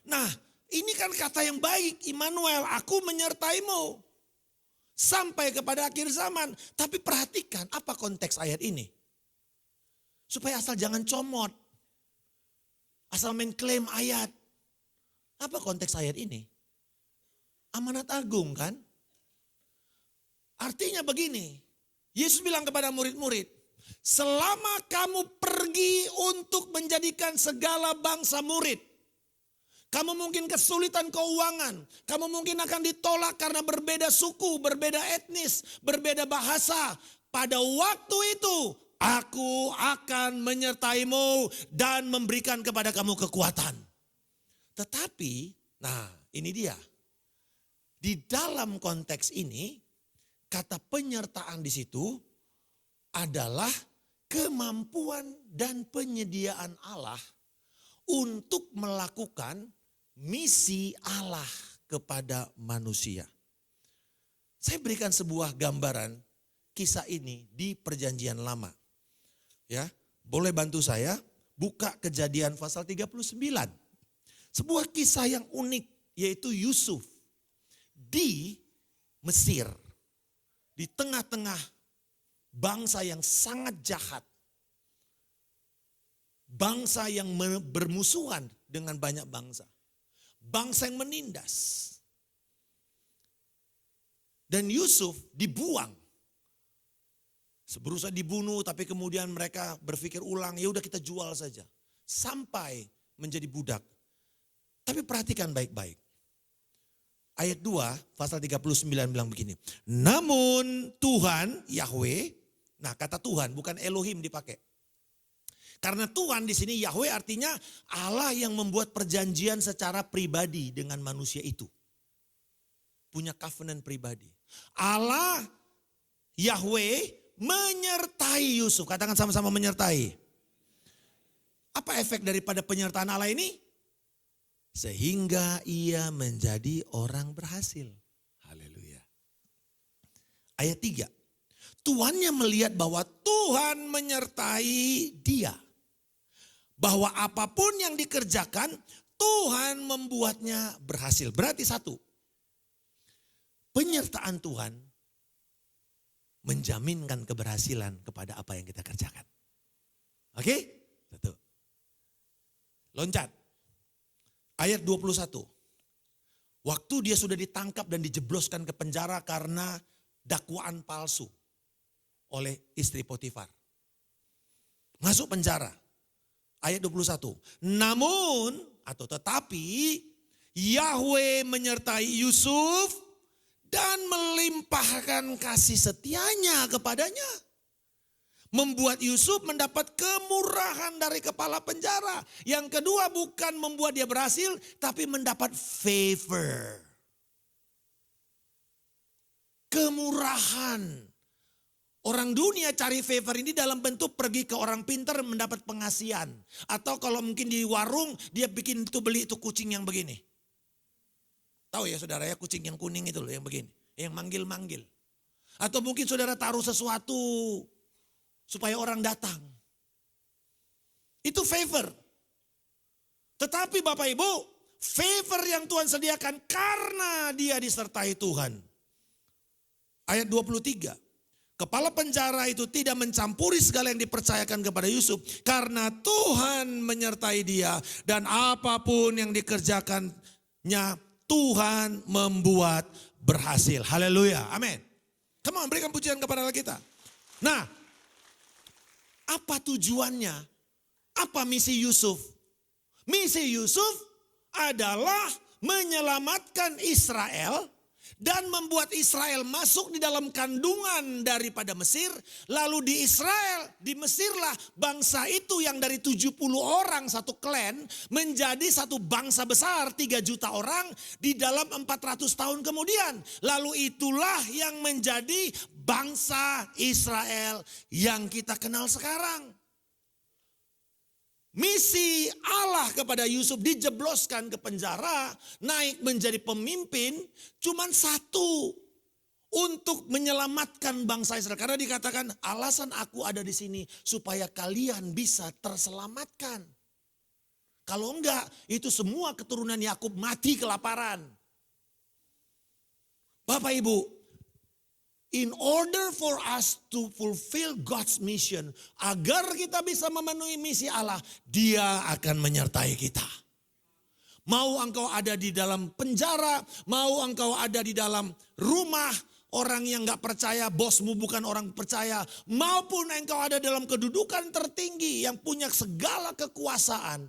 Nah, ini kan kata yang baik, Immanuel, aku menyertaimu sampai kepada akhir zaman. Tapi perhatikan apa konteks ayat ini. Supaya asal jangan comot. Asal main klaim ayat. Apa konteks ayat ini? Amanat agung kan? Artinya begini. Yesus bilang kepada murid-murid. Selama kamu pergi untuk menjadikan segala bangsa murid. Kamu mungkin kesulitan keuangan. Kamu mungkin akan ditolak karena berbeda suku, berbeda etnis, berbeda bahasa. Pada waktu itu Aku akan menyertaimu dan memberikan kepada kamu kekuatan. Tetapi, nah ini dia. Di dalam konteks ini, kata penyertaan di situ adalah kemampuan dan penyediaan Allah untuk melakukan misi Allah kepada manusia. Saya berikan sebuah gambaran kisah ini di Perjanjian Lama. Ya, boleh bantu saya buka Kejadian pasal 39. Sebuah kisah yang unik, yaitu Yusuf di Mesir, di tengah-tengah bangsa yang sangat jahat. Bangsa yang bermusuhan dengan banyak bangsa. Bangsa yang menindas. Dan Yusuf dibuang. Berusaha dibunuh, tapi kemudian mereka berpikir ulang, ya udah kita jual saja. Sampai menjadi budak. Tapi perhatikan baik-baik. Ayat 2, pasal 39 bilang begini. Namun Tuhan, Yahweh, nah kata Tuhan bukan Elohim dipakai. Karena Tuhan di sini Yahweh artinya Allah yang membuat perjanjian secara pribadi dengan manusia itu. Punya covenant pribadi. Allah, Yahweh menyertai Yusuf. Katakan sama-sama menyertai. Apa efek daripada penyertaan Allah ini? Sehingga ia menjadi orang berhasil. Haleluya. Ayat 3. Tuannya melihat bahwa Tuhan menyertai dia. Bahwa apapun yang dikerjakan, Tuhan membuatnya berhasil. Berarti satu, penyertaan Tuhan menjaminkan keberhasilan kepada apa yang kita kerjakan. Oke? Satu. Loncat. Ayat 21. Waktu dia sudah ditangkap dan dijebloskan ke penjara karena dakwaan palsu oleh istri Potifar. Masuk penjara. Ayat 21. Namun atau tetapi Yahweh menyertai Yusuf dan melimpahkan kasih setianya kepadanya. Membuat Yusuf mendapat kemurahan dari kepala penjara. Yang kedua bukan membuat dia berhasil, tapi mendapat favor. Kemurahan. Orang dunia cari favor ini dalam bentuk pergi ke orang pintar mendapat pengasihan. Atau kalau mungkin di warung dia bikin itu beli itu kucing yang begini. Tahu ya saudara ya kucing yang kuning itu loh yang begini. Yang manggil-manggil. Atau mungkin saudara taruh sesuatu supaya orang datang. Itu favor. Tetapi Bapak Ibu, favor yang Tuhan sediakan karena dia disertai Tuhan. Ayat 23. Kepala penjara itu tidak mencampuri segala yang dipercayakan kepada Yusuf. Karena Tuhan menyertai dia. Dan apapun yang dikerjakannya Tuhan membuat berhasil. Haleluya. Amin. Come on, berikan pujian kepada Allah kita. Nah, apa tujuannya? Apa misi Yusuf? Misi Yusuf adalah menyelamatkan Israel dan membuat Israel masuk di dalam kandungan daripada Mesir. Lalu di Israel, di Mesirlah bangsa itu yang dari 70 orang satu klan menjadi satu bangsa besar 3 juta orang di dalam 400 tahun kemudian. Lalu itulah yang menjadi bangsa Israel yang kita kenal sekarang. Misi Allah kepada Yusuf dijebloskan ke penjara, naik menjadi pemimpin, cuman satu, untuk menyelamatkan bangsa Israel. Karena dikatakan alasan aku ada di sini supaya kalian bisa terselamatkan. Kalau enggak, itu semua keturunan Yakub mati kelaparan. Bapak Ibu, in order for us to fulfill God's mission, agar kita bisa memenuhi misi Allah, Dia akan menyertai kita. Mau engkau ada di dalam penjara, mau engkau ada di dalam rumah orang yang gak percaya, bosmu bukan orang percaya, maupun engkau ada dalam kedudukan tertinggi yang punya segala kekuasaan.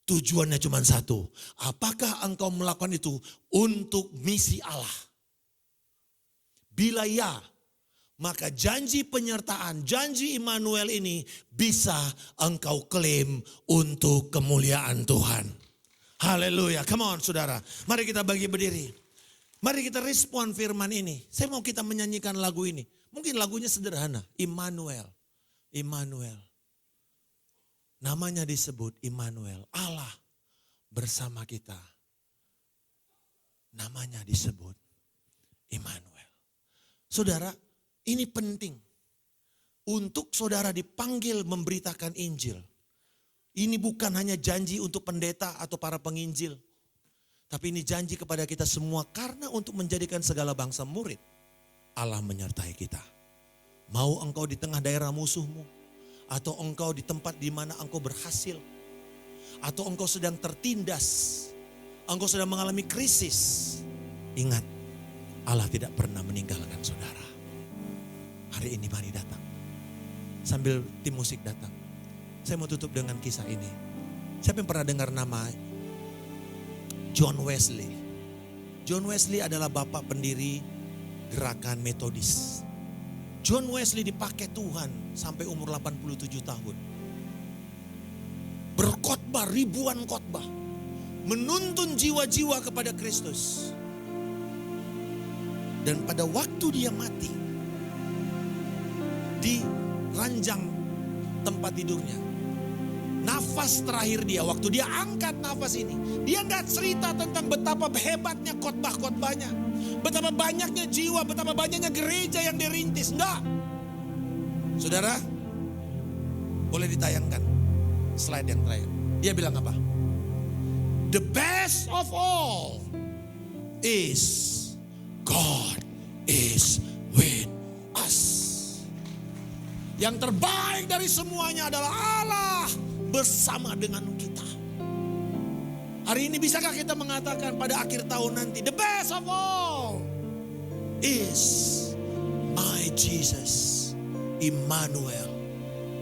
Tujuannya cuma satu, apakah engkau melakukan itu untuk misi Allah? Bila ya, maka janji penyertaan, janji Immanuel ini bisa engkau klaim untuk kemuliaan Tuhan. Haleluya. Come on saudara. Mari kita bagi berdiri. Mari kita respon firman ini. Saya mau kita menyanyikan lagu ini. Mungkin lagunya sederhana. Immanuel. Immanuel. Namanya disebut Immanuel. Allah bersama kita. Namanya disebut Immanuel. Saudara, ini penting. Untuk saudara dipanggil memberitakan Injil. Ini bukan hanya janji untuk pendeta atau para penginjil. Tapi ini janji kepada kita semua karena untuk menjadikan segala bangsa murid. Allah menyertai kita. Mau engkau di tengah daerah musuhmu. Atau engkau di tempat di mana engkau berhasil. Atau engkau sedang tertindas. Engkau sedang mengalami krisis. Ingat, Allah tidak pernah meninggalkan saudara. Hari ini mari datang. Sambil tim musik datang. Saya mau tutup dengan kisah ini. Siapa yang pernah dengar nama John Wesley? John Wesley adalah bapak pendiri gerakan Metodis. John Wesley dipakai Tuhan sampai umur 87 tahun. Berkhotbah ribuan khotbah. Menuntun jiwa-jiwa kepada Kristus. Dan pada waktu dia mati, di ranjang tempat tidurnya, nafas terakhir dia, waktu dia angkat nafas ini, dia gak cerita tentang betapa hebatnya khotbah-khotbahnya, betapa banyaknya jiwa, betapa banyaknya gereja yang dirintis. Enggak. Saudara, boleh ditayangkan slide yang terakhir. Dia bilang apa? The best of all is God is with us. Yang terbaik dari semuanya adalah Allah bersama dengan kita. Hari ini bisakah kita mengatakan pada akhir tahun nanti, the best of all is my Jesus, Immanuel,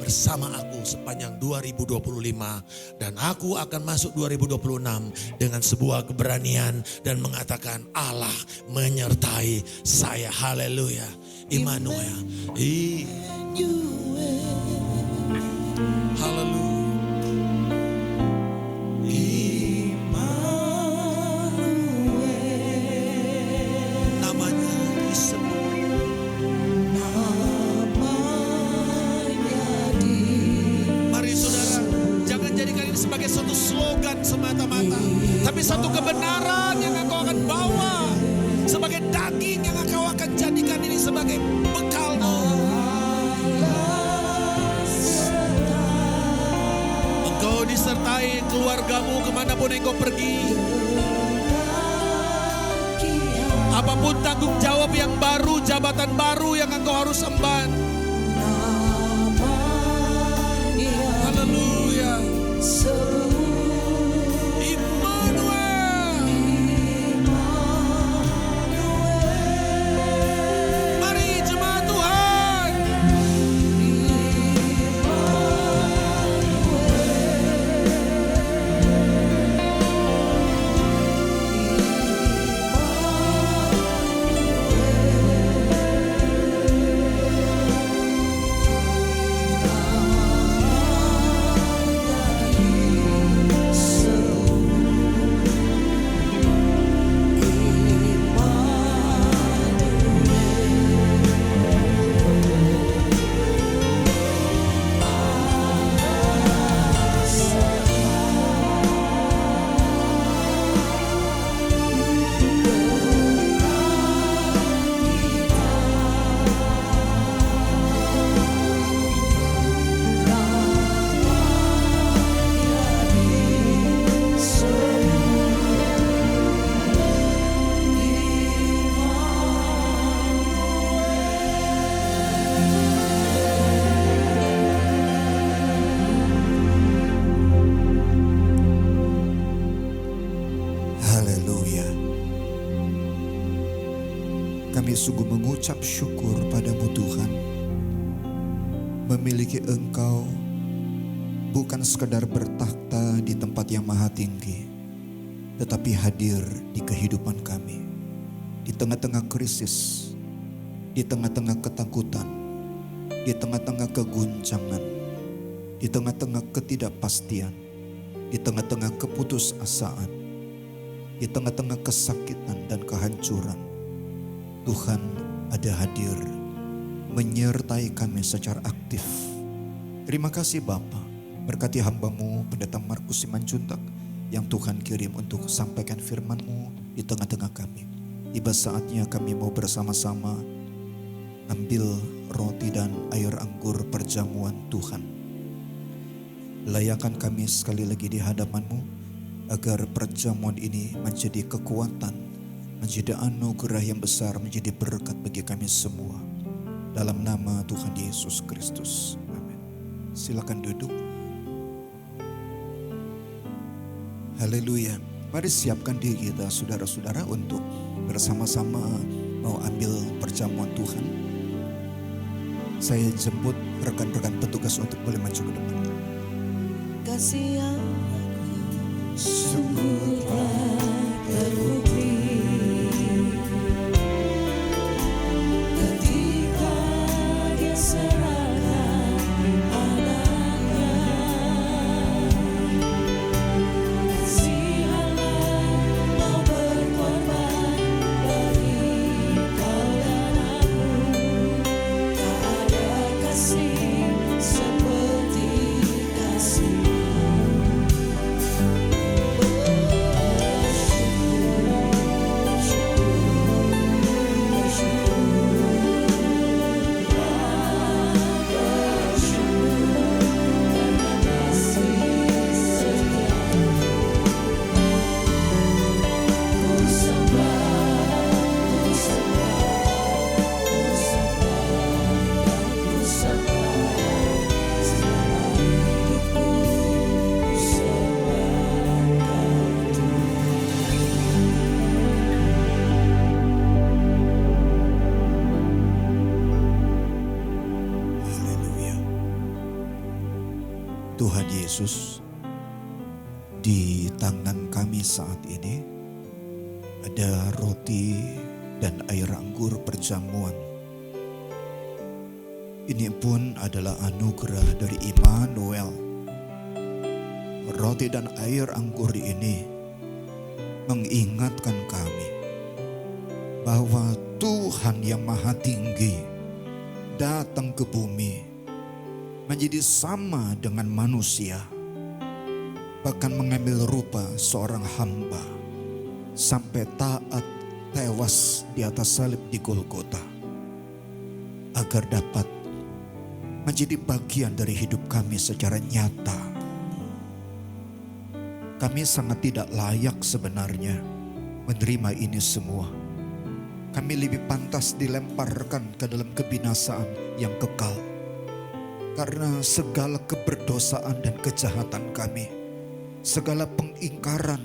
bersama aku sepanjang 2025. Dan aku akan masuk 2026 dengan sebuah keberanian dan mengatakan Allah menyertai saya. Haleluya. Immanuel. Haleluya. Namanya disebut. Mari saudara, jangan jadikan ini sebagai satu slogan semata-mata, tapi satu kebenaran yang engkau akan bawa, sebagai daging yang engkau akan jadikan ini sebagai bekalmu. Engkau disertai keluargamu kemanapun engkau pergi. Apapun tanggung jawab yang baru, jabatan baru yang engkau harus emban. Haleluya. Immanuel. Mari jemaat Tuhan. Kami sungguh mengucap syukur padamu Tuhan. Memiliki Engkau bukan sekedar bertakhta di tempat yang maha tinggi, tetapi hadir di kehidupan kami. Di tengah-tengah krisis, di tengah-tengah ketakutan, di tengah-tengah keguncangan, di tengah-tengah ketidakpastian, di tengah-tengah keputusasaan, di tengah-tengah kesakitan dan kehancuran. Tuhan ada hadir menyertai kami secara aktif. Terima kasih Bapa, berkati hamba-Mu Pendeta Markus Simanjuntak yang Tuhan kirim untuk sampaikan firman-Mu di tengah-tengah kami. Tiba saatnya kami mau bersama-sama ambil roti dan air anggur perjamuan Tuhan. Layakan kami sekali lagi di hadapan-Mu agar perjamuan ini menjadi kekuatan, menjadi anugerah yang besar, menjadi berkat bagi kami semua. Dalam nama Tuhan Yesus Kristus. Amin. Silakan duduk. Haleluya. Mari siapkan diri kita saudara-saudara untuk bersama-sama mau ambil perjamuan Tuhan. Saya jemput rekan-rekan petugas untuk boleh maju ke depan. Kasih yang Sungguh terbukti ketika Dia serahkan anaknya. Kasih Allah mau berkorban bagi kau dan aku. Tak ada kasih seperti kasih. Haleluya. Tuhan Yesus, di tangan kami saat ini ada roti dan air anggur perjamuan. Ini pun adalah anugerah dari Immanuel. Roti dan air anggur ini mengingatkan kami bahwa Tuhan yang Maha Tinggi datang ke bumi menjadi sama dengan manusia, bahkan mengambil rupa seorang hamba sampai taat tewas di atas salib di Golgota agar dapat menjadi bagian dari hidup kami secara nyata. Kami sangat tidak layak sebenarnya menerima ini semua. Kami lebih pantas dilemparkan ke dalam kebinasaan yang kekal. Karena segala keberdosaan dan kejahatan kami, segala pengingkaran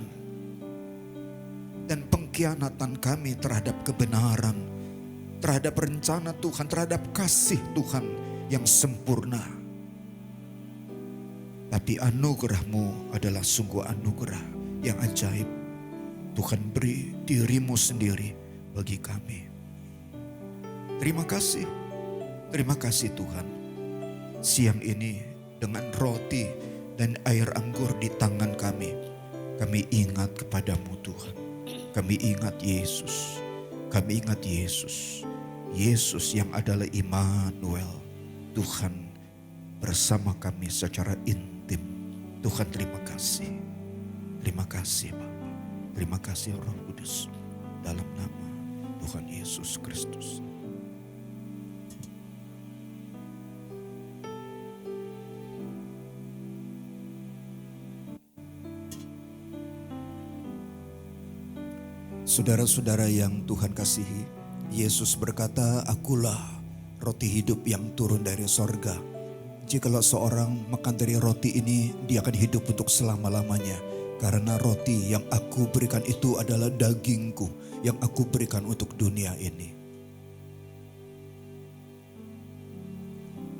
dan pengkhianatan kami terhadap kebenaran, terhadap rencana Tuhan, terhadap kasih Tuhan yang sempurna. Tapi anugerah-Mu adalah sungguh anugerah yang ajaib. Tuhan beri diri-Mu sendiri bagi kami. Terima kasih Tuhan. Siang ini dengan roti dan air anggur di tangan kami ingat kepadamu Tuhan. Kami ingat Yesus. Kami ingat Yesus. Yesus yang adalah Immanuel. Tuhan bersama kami secara intim. Tuhan terima kasih. Terima kasih Bapa. Terima kasih Roh Kudus. Dalam nama Tuhan Yesus Kristus. Saudara-saudara yang Tuhan kasihi, Yesus berkata, "Akulah roti hidup yang turun dari sorga. Jikalau seorang makan dari roti ini, dia akan hidup untuk selama-lamanya. Karena roti yang aku berikan itu adalah dagingku yang aku berikan untuk dunia ini."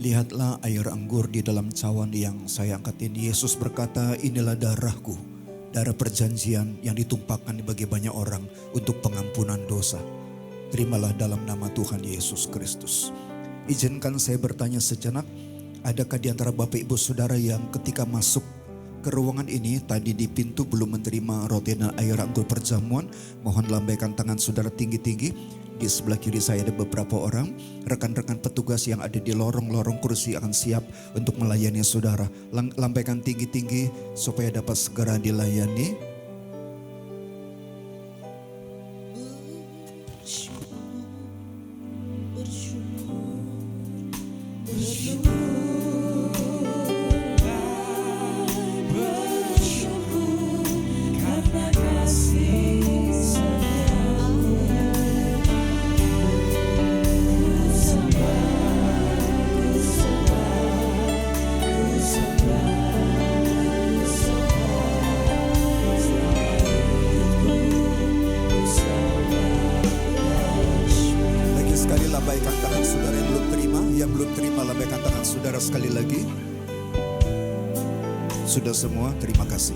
Lihatlah air anggur di dalam cawan yang saya angkat ini. Yesus berkata, "Inilah darahku, darah perjanjian yang ditumpahkan bagi banyak orang untuk pengampunan dosa." terimalah dalam nama Tuhan Yesus Kristus. Izinkan saya bertanya sejenak, adakah di antara Bapak Ibu Saudara yang ketika masuk ke ruangan ini tadi di pintu belum menerima roti dan air anggur perjamuan? Mohon lambaikan tangan saudara tinggi-tinggi. Di sebelah kiri saya ada beberapa orang, rekan-rekan petugas yang ada di lorong-lorong kursi akan siap untuk melayani saudara. Lambaikan tinggi-tinggi supaya dapat segera dilayani. Lambaikan tangan saudara yang belum terima. Yang belum terima lambaikan tangan saudara sekali lagi. Sudah semua, terima kasih.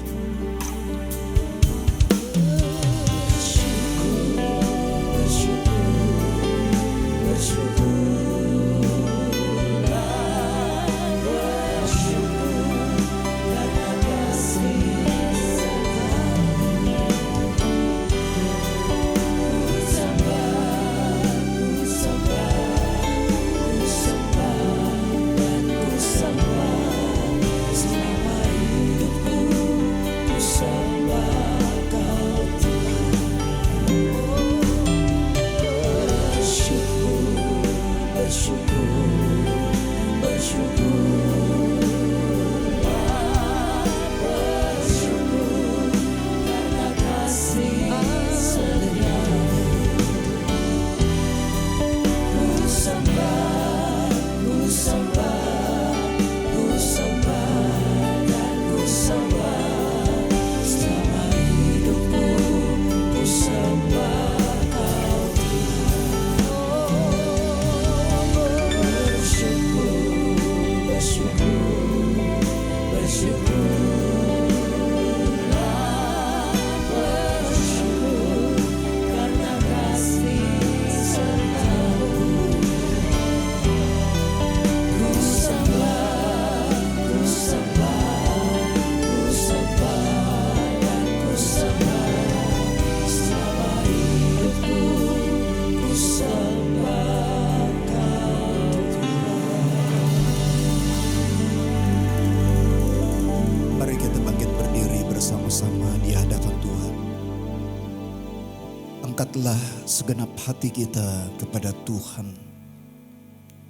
Angkatlah segenap hati kita kepada Tuhan,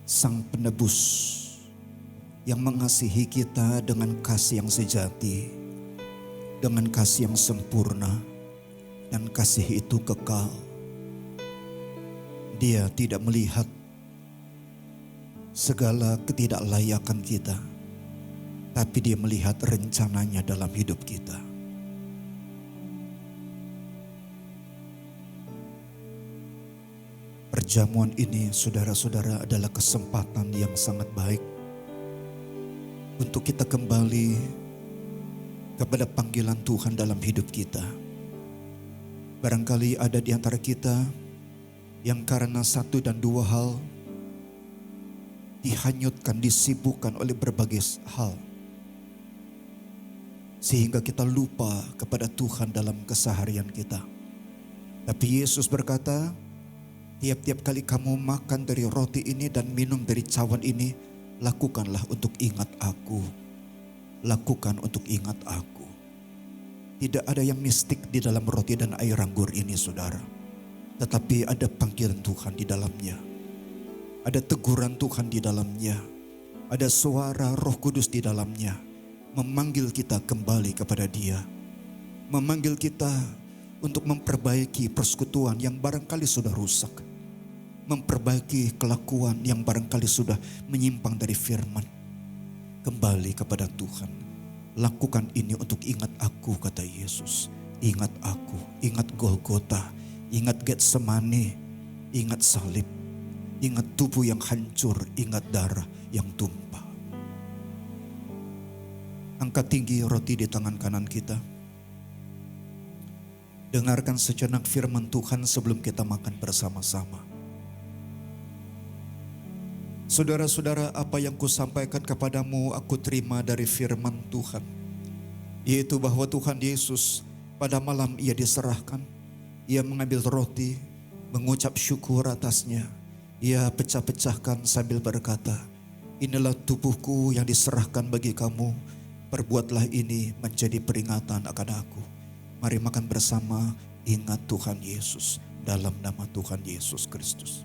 Sang Penebus yang mengasihi kita dengan kasih yang sejati, dengan kasih yang sempurna, dan kasih itu kekal. Dia tidak melihat segala ketidaklayakan kita, tapi Dia melihat rencananya dalam hidup kita. Perjamuan ini saudara-saudara adalah kesempatan yang sangat baik untuk kita kembali kepada panggilan Tuhan dalam hidup kita. Barangkali ada di antara kita yang karena satu dan dua hal dihanyutkan, disibukkan oleh berbagai hal, sehingga kita lupa kepada Tuhan dalam keseharian kita. Tapi Yesus berkata, tiap-tiap kali kamu makan dari roti ini dan minum dari cawan ini, lakukanlah untuk ingat aku. Lakukan untuk ingat aku. Tidak ada yang mistik di dalam roti dan air anggur ini, saudara. Tetapi ada panggilan Tuhan di dalamnya. Ada teguran Tuhan di dalamnya. Ada suara Roh Kudus di dalamnya. Memanggil kita kembali kepada Dia. Memanggil kita untuk memperbaiki persekutuan yang barangkali sudah rusak. Memperbaiki kelakuan yang barangkali sudah menyimpang dari firman. Kembali kepada Tuhan. Lakukan ini untuk ingat aku, kata Yesus. Ingat aku, ingat Golgota, ingat Getsemani, ingat salib, ingat tubuh yang hancur, ingat darah yang tumpah. Angkat tinggi roti di tangan kanan kita. dengarkan sejenak firman Tuhan sebelum kita makan bersama-sama. Saudara-saudara, apa yang kusampaikan kepadamu aku terima dari firman Tuhan, yaitu bahwa Tuhan Yesus pada malam ia diserahkan, ia mengambil roti, mengucap syukur atasnya, ia pecah-pecahkan sambil berkata, inilah tubuhku yang diserahkan bagi kamu, perbuatlah ini menjadi peringatan akan aku. Mari makan bersama, ingat Tuhan Yesus, dalam nama Tuhan Yesus Kristus.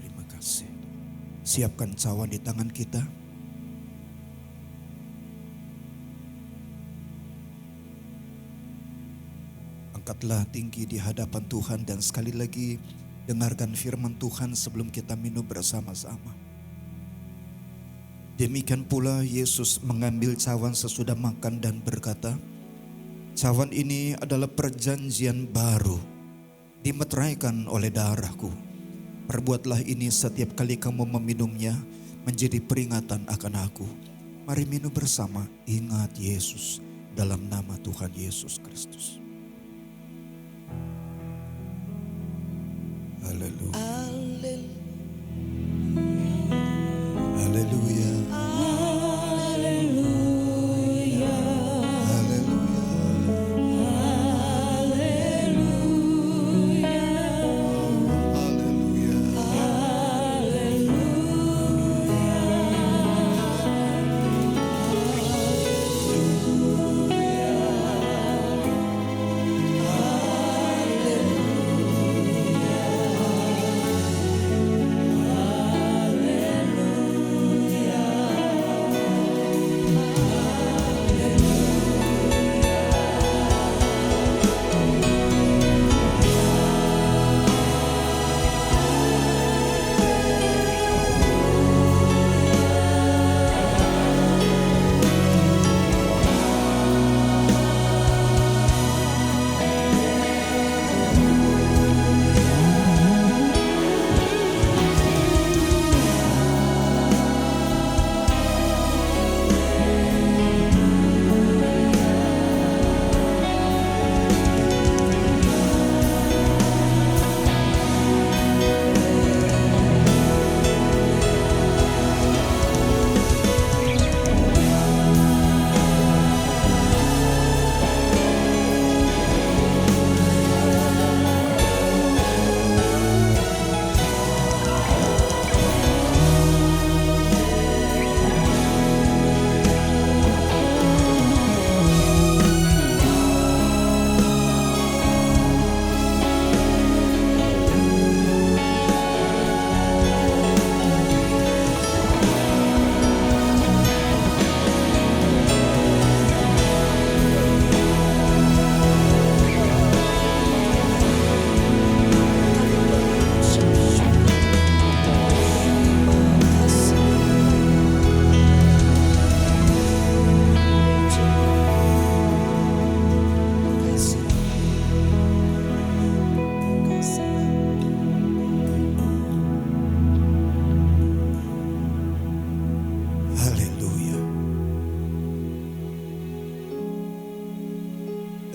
Terima kasih. Siapkan cawan di tangan kita. Angkatlah tinggi di hadapan Tuhan dan sekali lagi dengarkan firman Tuhan sebelum kita minum bersama-sama. Demikian pula Yesus mengambil cawan sesudah makan dan berkata, cawan ini adalah perjanjian baru, dimeteraikan oleh darahku. Perbuatlah ini setiap kali kamu meminumnya menjadi peringatan akan aku. Mari minum bersama, ingat Yesus, dalam nama Tuhan Yesus Kristus. Haleluya. Haleluya.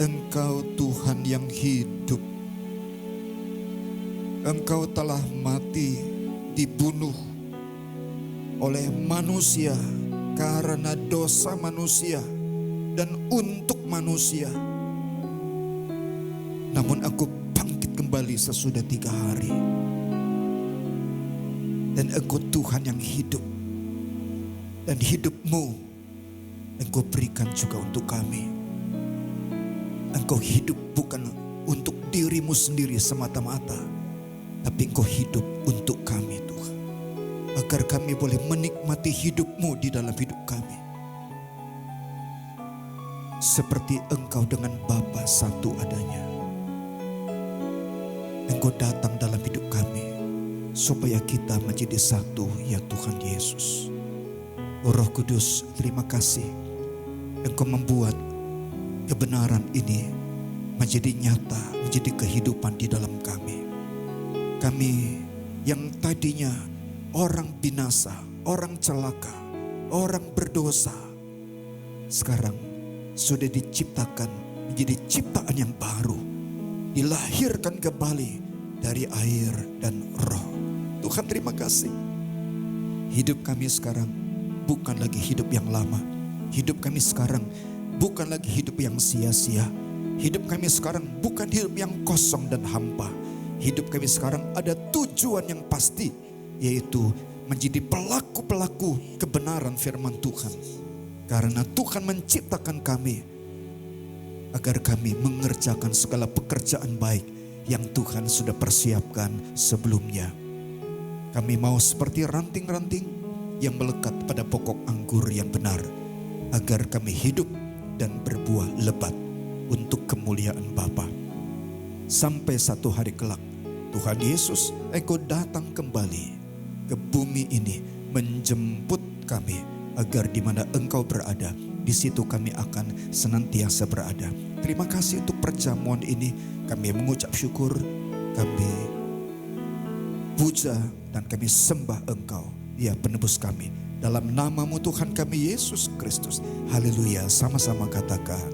Engkau Tuhan yang hidup. Engkau telah mati, dibunuh oleh manusia karena dosa manusia dan untuk manusia. Namun aku bangkit kembali sesudah 3 hari. Dan Engkau Tuhan yang hidup. Dan hidupmu Engkau berikan juga untuk kami. Engkau hidup bukan untuk dirimu sendiri semata-mata, tapi Engkau hidup untuk kami Tuhan. Agar kami boleh menikmati hidupmu di dalam hidup kami. Seperti Engkau dengan Bapa satu adanya. Engkau datang dalam hidup kami, supaya kita menjadi satu ya Tuhan Yesus. Roh Kudus, terima kasih Engkau membuat kebenaran ini menjadi nyata, menjadi kehidupan di dalam kami. Kami yang tadinya orang binasa, orang celaka, orang berdosa, sekarang sudah diciptakan menjadi ciptaan yang baru, dilahirkan kembali dari air dan roh. Tuhan terima kasih. Hidup kami sekarang bukan lagi hidup yang lama. Hidup kami sekarang bukan lagi hidup yang sia-sia. Hidup kami sekarang bukan hidup yang kosong dan hampa. Hidup kami sekarang ada tujuan yang pasti, yaitu menjadi pelaku-pelaku kebenaran firman Tuhan. Karena Tuhan menciptakan kami agar kami mengerjakan segala pekerjaan baik yang Tuhan sudah persiapkan sebelumnya. Kami mau seperti ranting-ranting yang melekat pada pokok anggur yang benar, agar kami hidup dan berbuah lebat untuk kemuliaan Bapa. Sampai satu hari kelak, Tuhan Yesus, Engkau datang kembali ke bumi ini menjemput kami, agar di mana Engkau berada, di situ kami akan senantiasa berada. Terima kasih untuk perjamuan ini. Kami mengucap syukur, kami puja dan kami sembah Engkau, ya penebus kami. Dalam nama-Mu Tuhan kami Yesus Kristus. Haleluya. Sama-sama katakan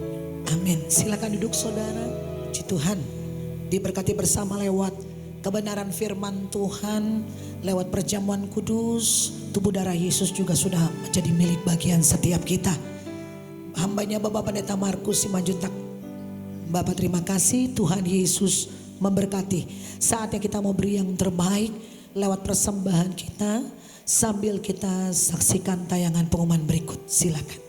Amin. Silakan duduk saudara. Puji Tuhan. Diberkati bersama lewat kebenaran firman Tuhan, lewat perjamuan kudus. Tubuh darah Yesus juga sudah menjadi milik bagian setiap kita. Hambanya Bapak Pendeta Markus Simanjuntak. Bapak terima kasih, Tuhan Yesus memberkati. Saatnya kita mau beri yang terbaik lewat persembahan kita, sambil kita saksikan tayangan pengumuman berikut. Silakan.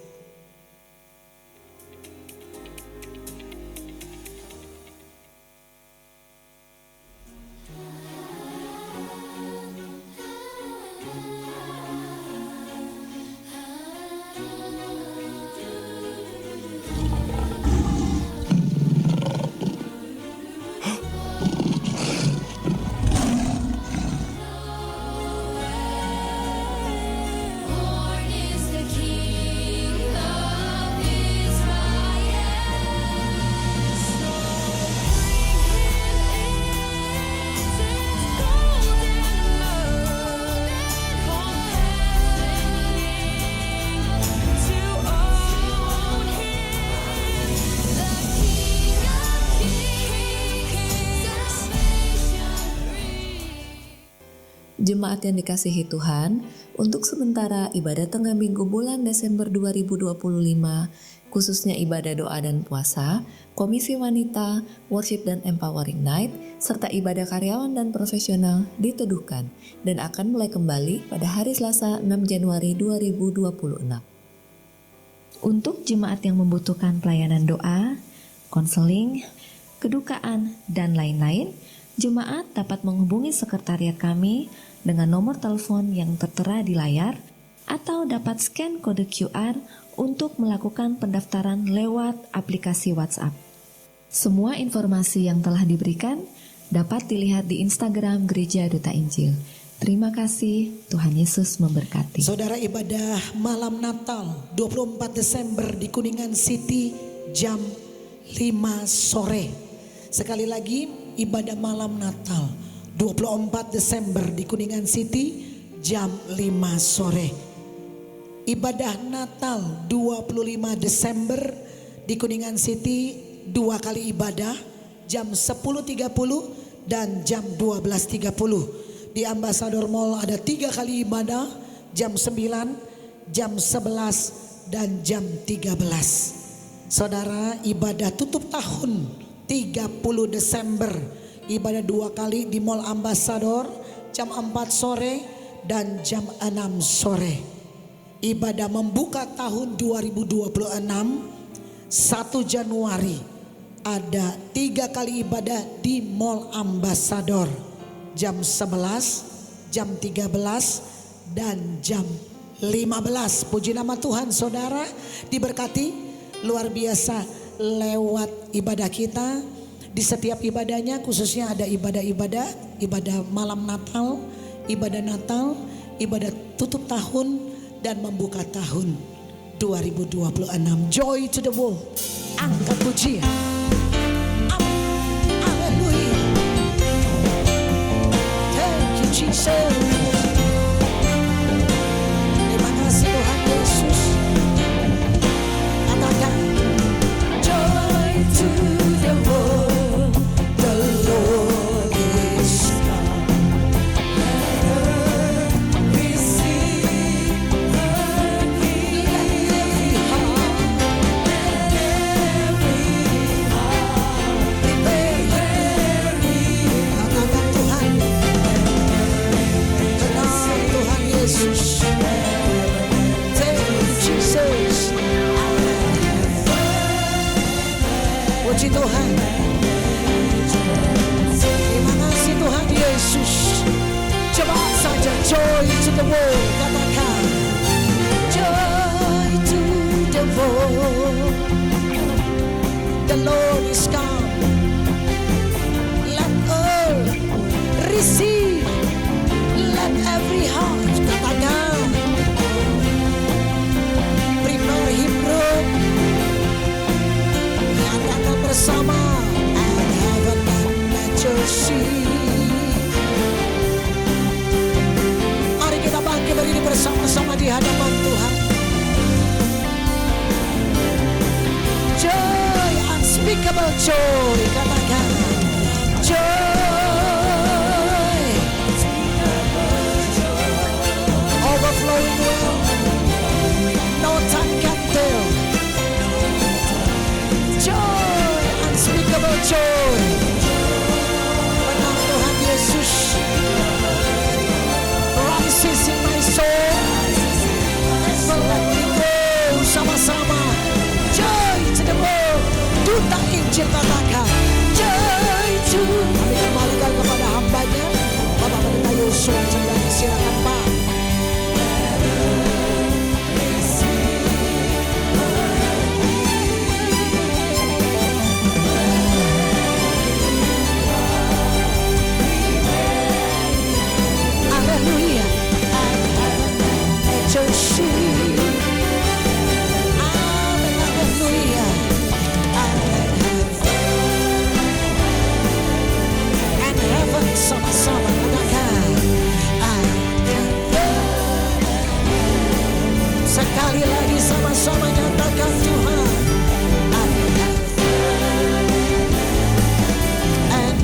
Born is the King of Israel. So bring Him incense, gold and myrrh, confessing to own Him, the King of Kings, salvation free. Jemaat yang dikasihi Tuhan, untuk sementara ibadah tengah minggu bulan Desember 2025, khususnya ibadah doa dan puasa, komisi wanita, worship dan empowering night, serta ibadah karyawan dan profesional diteduhkan dan akan mulai kembali pada hari Selasa 6 Januari 2026. Untuk jemaat yang membutuhkan pelayanan doa, konseling, kedukaan, dan lain-lain, jemaat dapat menghubungi sekretariat kami dengan nomor telepon yang tertera di layar atau dapat scan kode QR untuk melakukan pendaftaran lewat aplikasi WhatsApp. Semua informasi yang telah diberikan dapat dilihat di Instagram Gereja Duta Injil. Terima kasih, Tuhan Yesus memberkati. Saudara, ibadah malam Natal 24 Desember di Kuningan City jam 5 sore. Sekali lagi, ibadah malam Natal 24 Desember di Kuningan City jam 5 sore. Ibadah Natal 25 Desember di Kuningan City 2 kali ibadah jam 10.30 dan jam 12.30. Di Ambassador Mall ada 3 kali ibadah jam 9, jam 11 dan jam 13. Saudara, ibadah tutup tahun 30 Desember, ibadah 2 kali di Mall Ambassador jam 4 sore dan jam 6 sore. Ibadah membuka tahun 2026 1 Januari ada 3 kali ibadah di Mall Ambassador jam 11, jam 13 dan jam 15. Puji nama Tuhan, saudara diberkati luar biasa lewat ibadah kita. Di setiap ibadahnya khususnya ada ibadah-ibadah, ibadah malam Natal, ibadah tutup tahun dan membuka tahun 2026. Joy to the world. Angkat pujian. Jesus. Terima kasih Tuhan Yesus. Katakan, Joy to the world, the Lord is come. Let earth receive her King. every heart Let every heart prepare Him. katakan Tuhan. Tenang Tuhan Yesus. Thank you Jesus. Puji Tuhan. Terima kasih Tuhan Yesus. Cepat saja joy to the world. Katakan joy to the world. The Lord is come. Let earth receive. Let every heart. Katakan prepare him room. Nyatakan bersama and heaven and nature see. Mari kita bangkit berdiri bersama-sama di hadapan Tuhan. Joy, unspeakable joy. Katakan joy, overflowing well. No time can tell. Joy, unspeakable joy. Benar Tuhan Yesus. Rises in my soul. Never let me go. Sama-sama. Joy to the world. Duta Injil katakan. Joy to. Kami kembalikan kepada hambanya. Bapak Pendeta Yusuf. Silakan Pak. Haleluya. Amin. Haleluya. And heaven sama-sama katakan. Sekali lagi sama-sama nyatakan Tuhan. And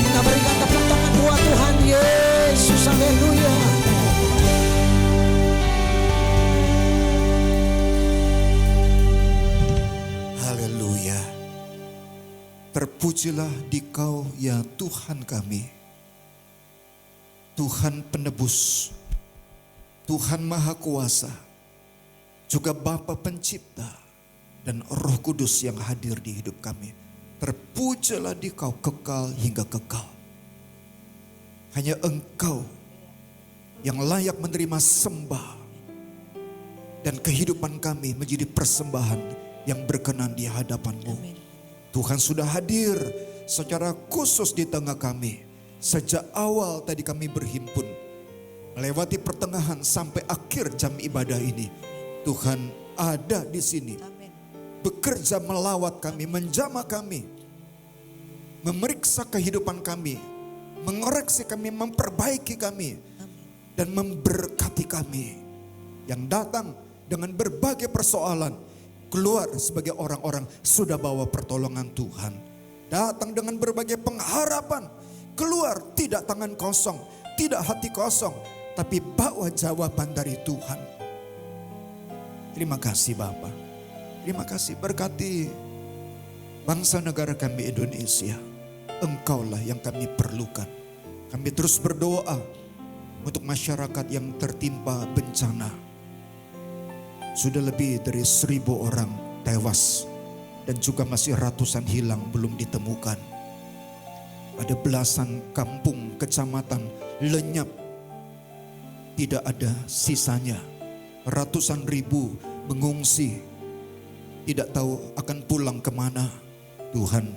kita berikan tepuk tangan buat Tuhan Yesus. Haleluya. Haleluya. Terpujilah Dikau ya Tuhan kami, Tuhan penebus, Tuhan Maha Kuasa, juga Bapa Pencipta dan Roh Kudus yang hadir di hidup kami. Terpujilah Dikau kekal hingga kekal. Hanya Engkau yang layak menerima sembah, dan kehidupan kami menjadi persembahan yang berkenan di hadapan-Mu. Tuhan sudah hadir secara khusus di tengah kami. Sejak awal tadi kami berhimpun, melewati pertengahan sampai akhir jam ibadah ini. Tuhan ada di sini, bekerja melawat kami, menjamah kami, memeriksa kehidupan kami, mengoreksi kami, memperbaiki kami, dan memberkati kami. Yang datang dengan berbagai persoalan, keluar sebagai orang-orang sudah bawa pertolongan Tuhan. Datang dengan berbagai pengharapan, keluar tidak tangan kosong, tidak hati kosong, tapi bawa jawaban dari Tuhan. Terima kasih Bapa. Terima kasih, berkati bangsa negara kami Indonesia. Engkaulah yang kami perlukan. Kami terus berdoa untuk masyarakat yang tertimpa bencana. Sudah lebih dari 1.000 orang tewas dan juga masih ratusan hilang belum ditemukan. Ada belasan kampung, kecamatan lenyap, tidak ada sisanya. Ratusan ribu mengungsi, tidak tahu akan pulang kemana. Tuhan,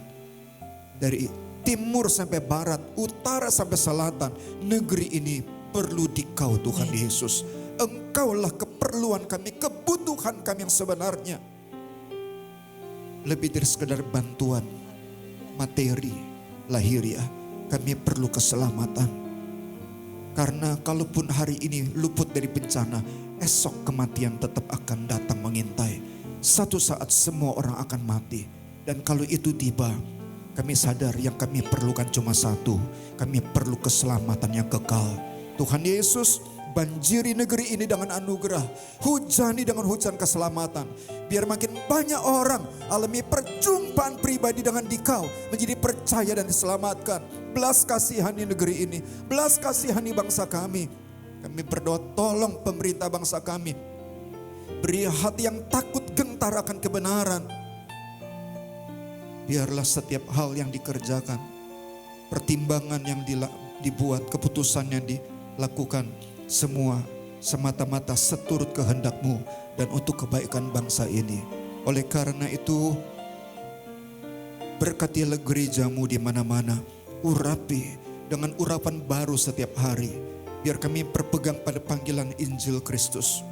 dari timur sampai barat, utara sampai selatan, negeri ini perlu Dikau Tuhan Yesus. Engkaulah keperluan kami, kebutuhan kami yang sebenarnya. lebih dari sekedar bantuan materi lahiriah. Kami perlu keselamatan. Karena kalaupun hari ini luput dari bencana, esok kematian tetap akan datang mengintai. Satu saat semua orang akan mati. Dan kalau itu tiba, kami sadar yang kami perlukan cuma satu. Kami perlu keselamatan yang kekal. Tuhan Yesus, banjiri negeri ini dengan anugerah. Hujani dengan hujan keselamatan. Biar makin banyak orang alami perjumpaan pribadi dengan Dikau. Menjadi percaya dan diselamatkan. Belas kasihani negeri ini. Belas kasihani bangsa kami. Kami berdoa, tolong pemerintah bangsa kami. Beri hati yang takut gentar akan kebenaran. Biarlah setiap hal yang dikerjakan, pertimbangan yang dibuat, keputusan yang dilakukan, semua semata-mata seturut kehendak-Mu dan untuk kebaikan bangsa ini. Oleh karena itu, berkatilah gereja-Mu di mana-mana, urapi dengan urapan baru setiap hari, biar kami berpegang pada panggilan Injil Kristus.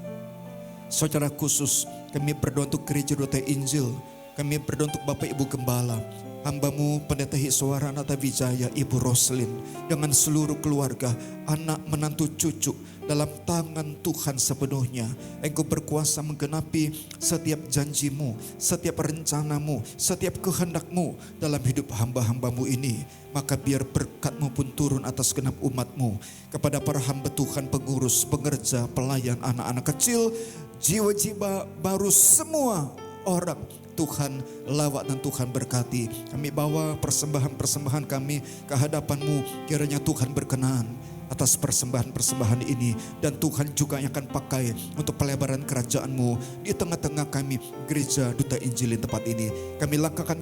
Secara khusus kami berdoa untuk gereja Duta Injil. Kami berdoa untuk Bapak Ibu Gembala, hamba-Mu Pendeta Hiswara Nata Wijaya, Ibu Roslin, dengan seluruh keluarga, anak, menantu, cucu, dalam tangan Tuhan sepenuhnya. Engkau berkuasa menggenapi setiap janji-Mu, setiap rencana-Mu, setiap kehendak-Mu dalam hidup hamba-hamba-Mu ini. Maka biar berkat-Mu pun turun atas genap umat-Mu, kepada para hamba Tuhan, pengurus, pengerja, pelayan, anak-anak kecil, jiwa-jiwa baru, semua orang. Tuhan lawat dan Tuhan berkati. Kami bawa persembahan-persembahan kami ke hadapan-Mu. Kiranya Tuhan berkenan atas persembahan-persembahan ini. Dan Tuhan juga yang akan pakai untuk pelebaran kerajaan-Mu di tengah-tengah kami, gereja Duta Injil di tempat ini. Kami langkahkan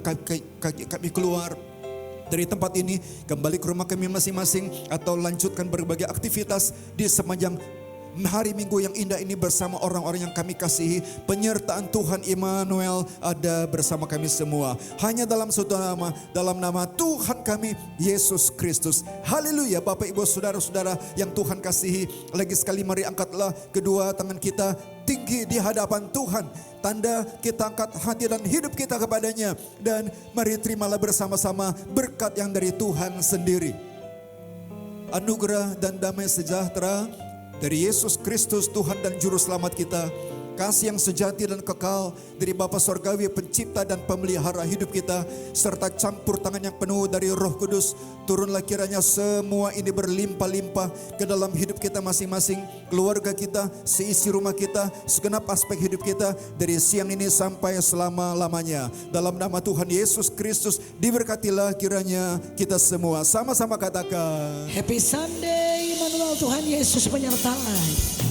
kami keluar dari tempat ini, kembali ke rumah kami masing-masing, atau lanjutkan berbagai aktivitas di sepanjang hari Minggu yang indah ini bersama orang-orang yang kami kasihi. Penyertaan Tuhan Immanuel ada bersama kami semua. Hanya dalam satu nama, dalam nama Tuhan kami Yesus Kristus. Haleluya. Bapak Ibu Saudara-saudara yang Tuhan kasihi, lagi sekali mari angkatlah kedua tangan kita tinggi di hadapan Tuhan. Tanda kita angkat hati dan hidup kita kepadanya. Dan mari terimalah bersama-sama berkat yang dari Tuhan sendiri. Anugerah dan damai sejahtera dari Yesus Kristus Tuhan dan Juru Selamat kita, kasih yang sejati dan kekal dari Bapa Sorgawi, pencipta dan pemelihara hidup kita, serta campur tangan yang penuh dari Roh Kudus, turunlah kiranya semua ini berlimpah-limpah ke dalam hidup kita masing-masing, keluarga kita, seisi rumah kita, segenap aspek hidup kita, dari siang ini sampai selama-lamanya. Dalam nama Tuhan Yesus Kristus, diberkatilah kiranya kita semua. Sama-sama katakan, Happy Sunday, Immanuel, Tuhan Yesus menyertai.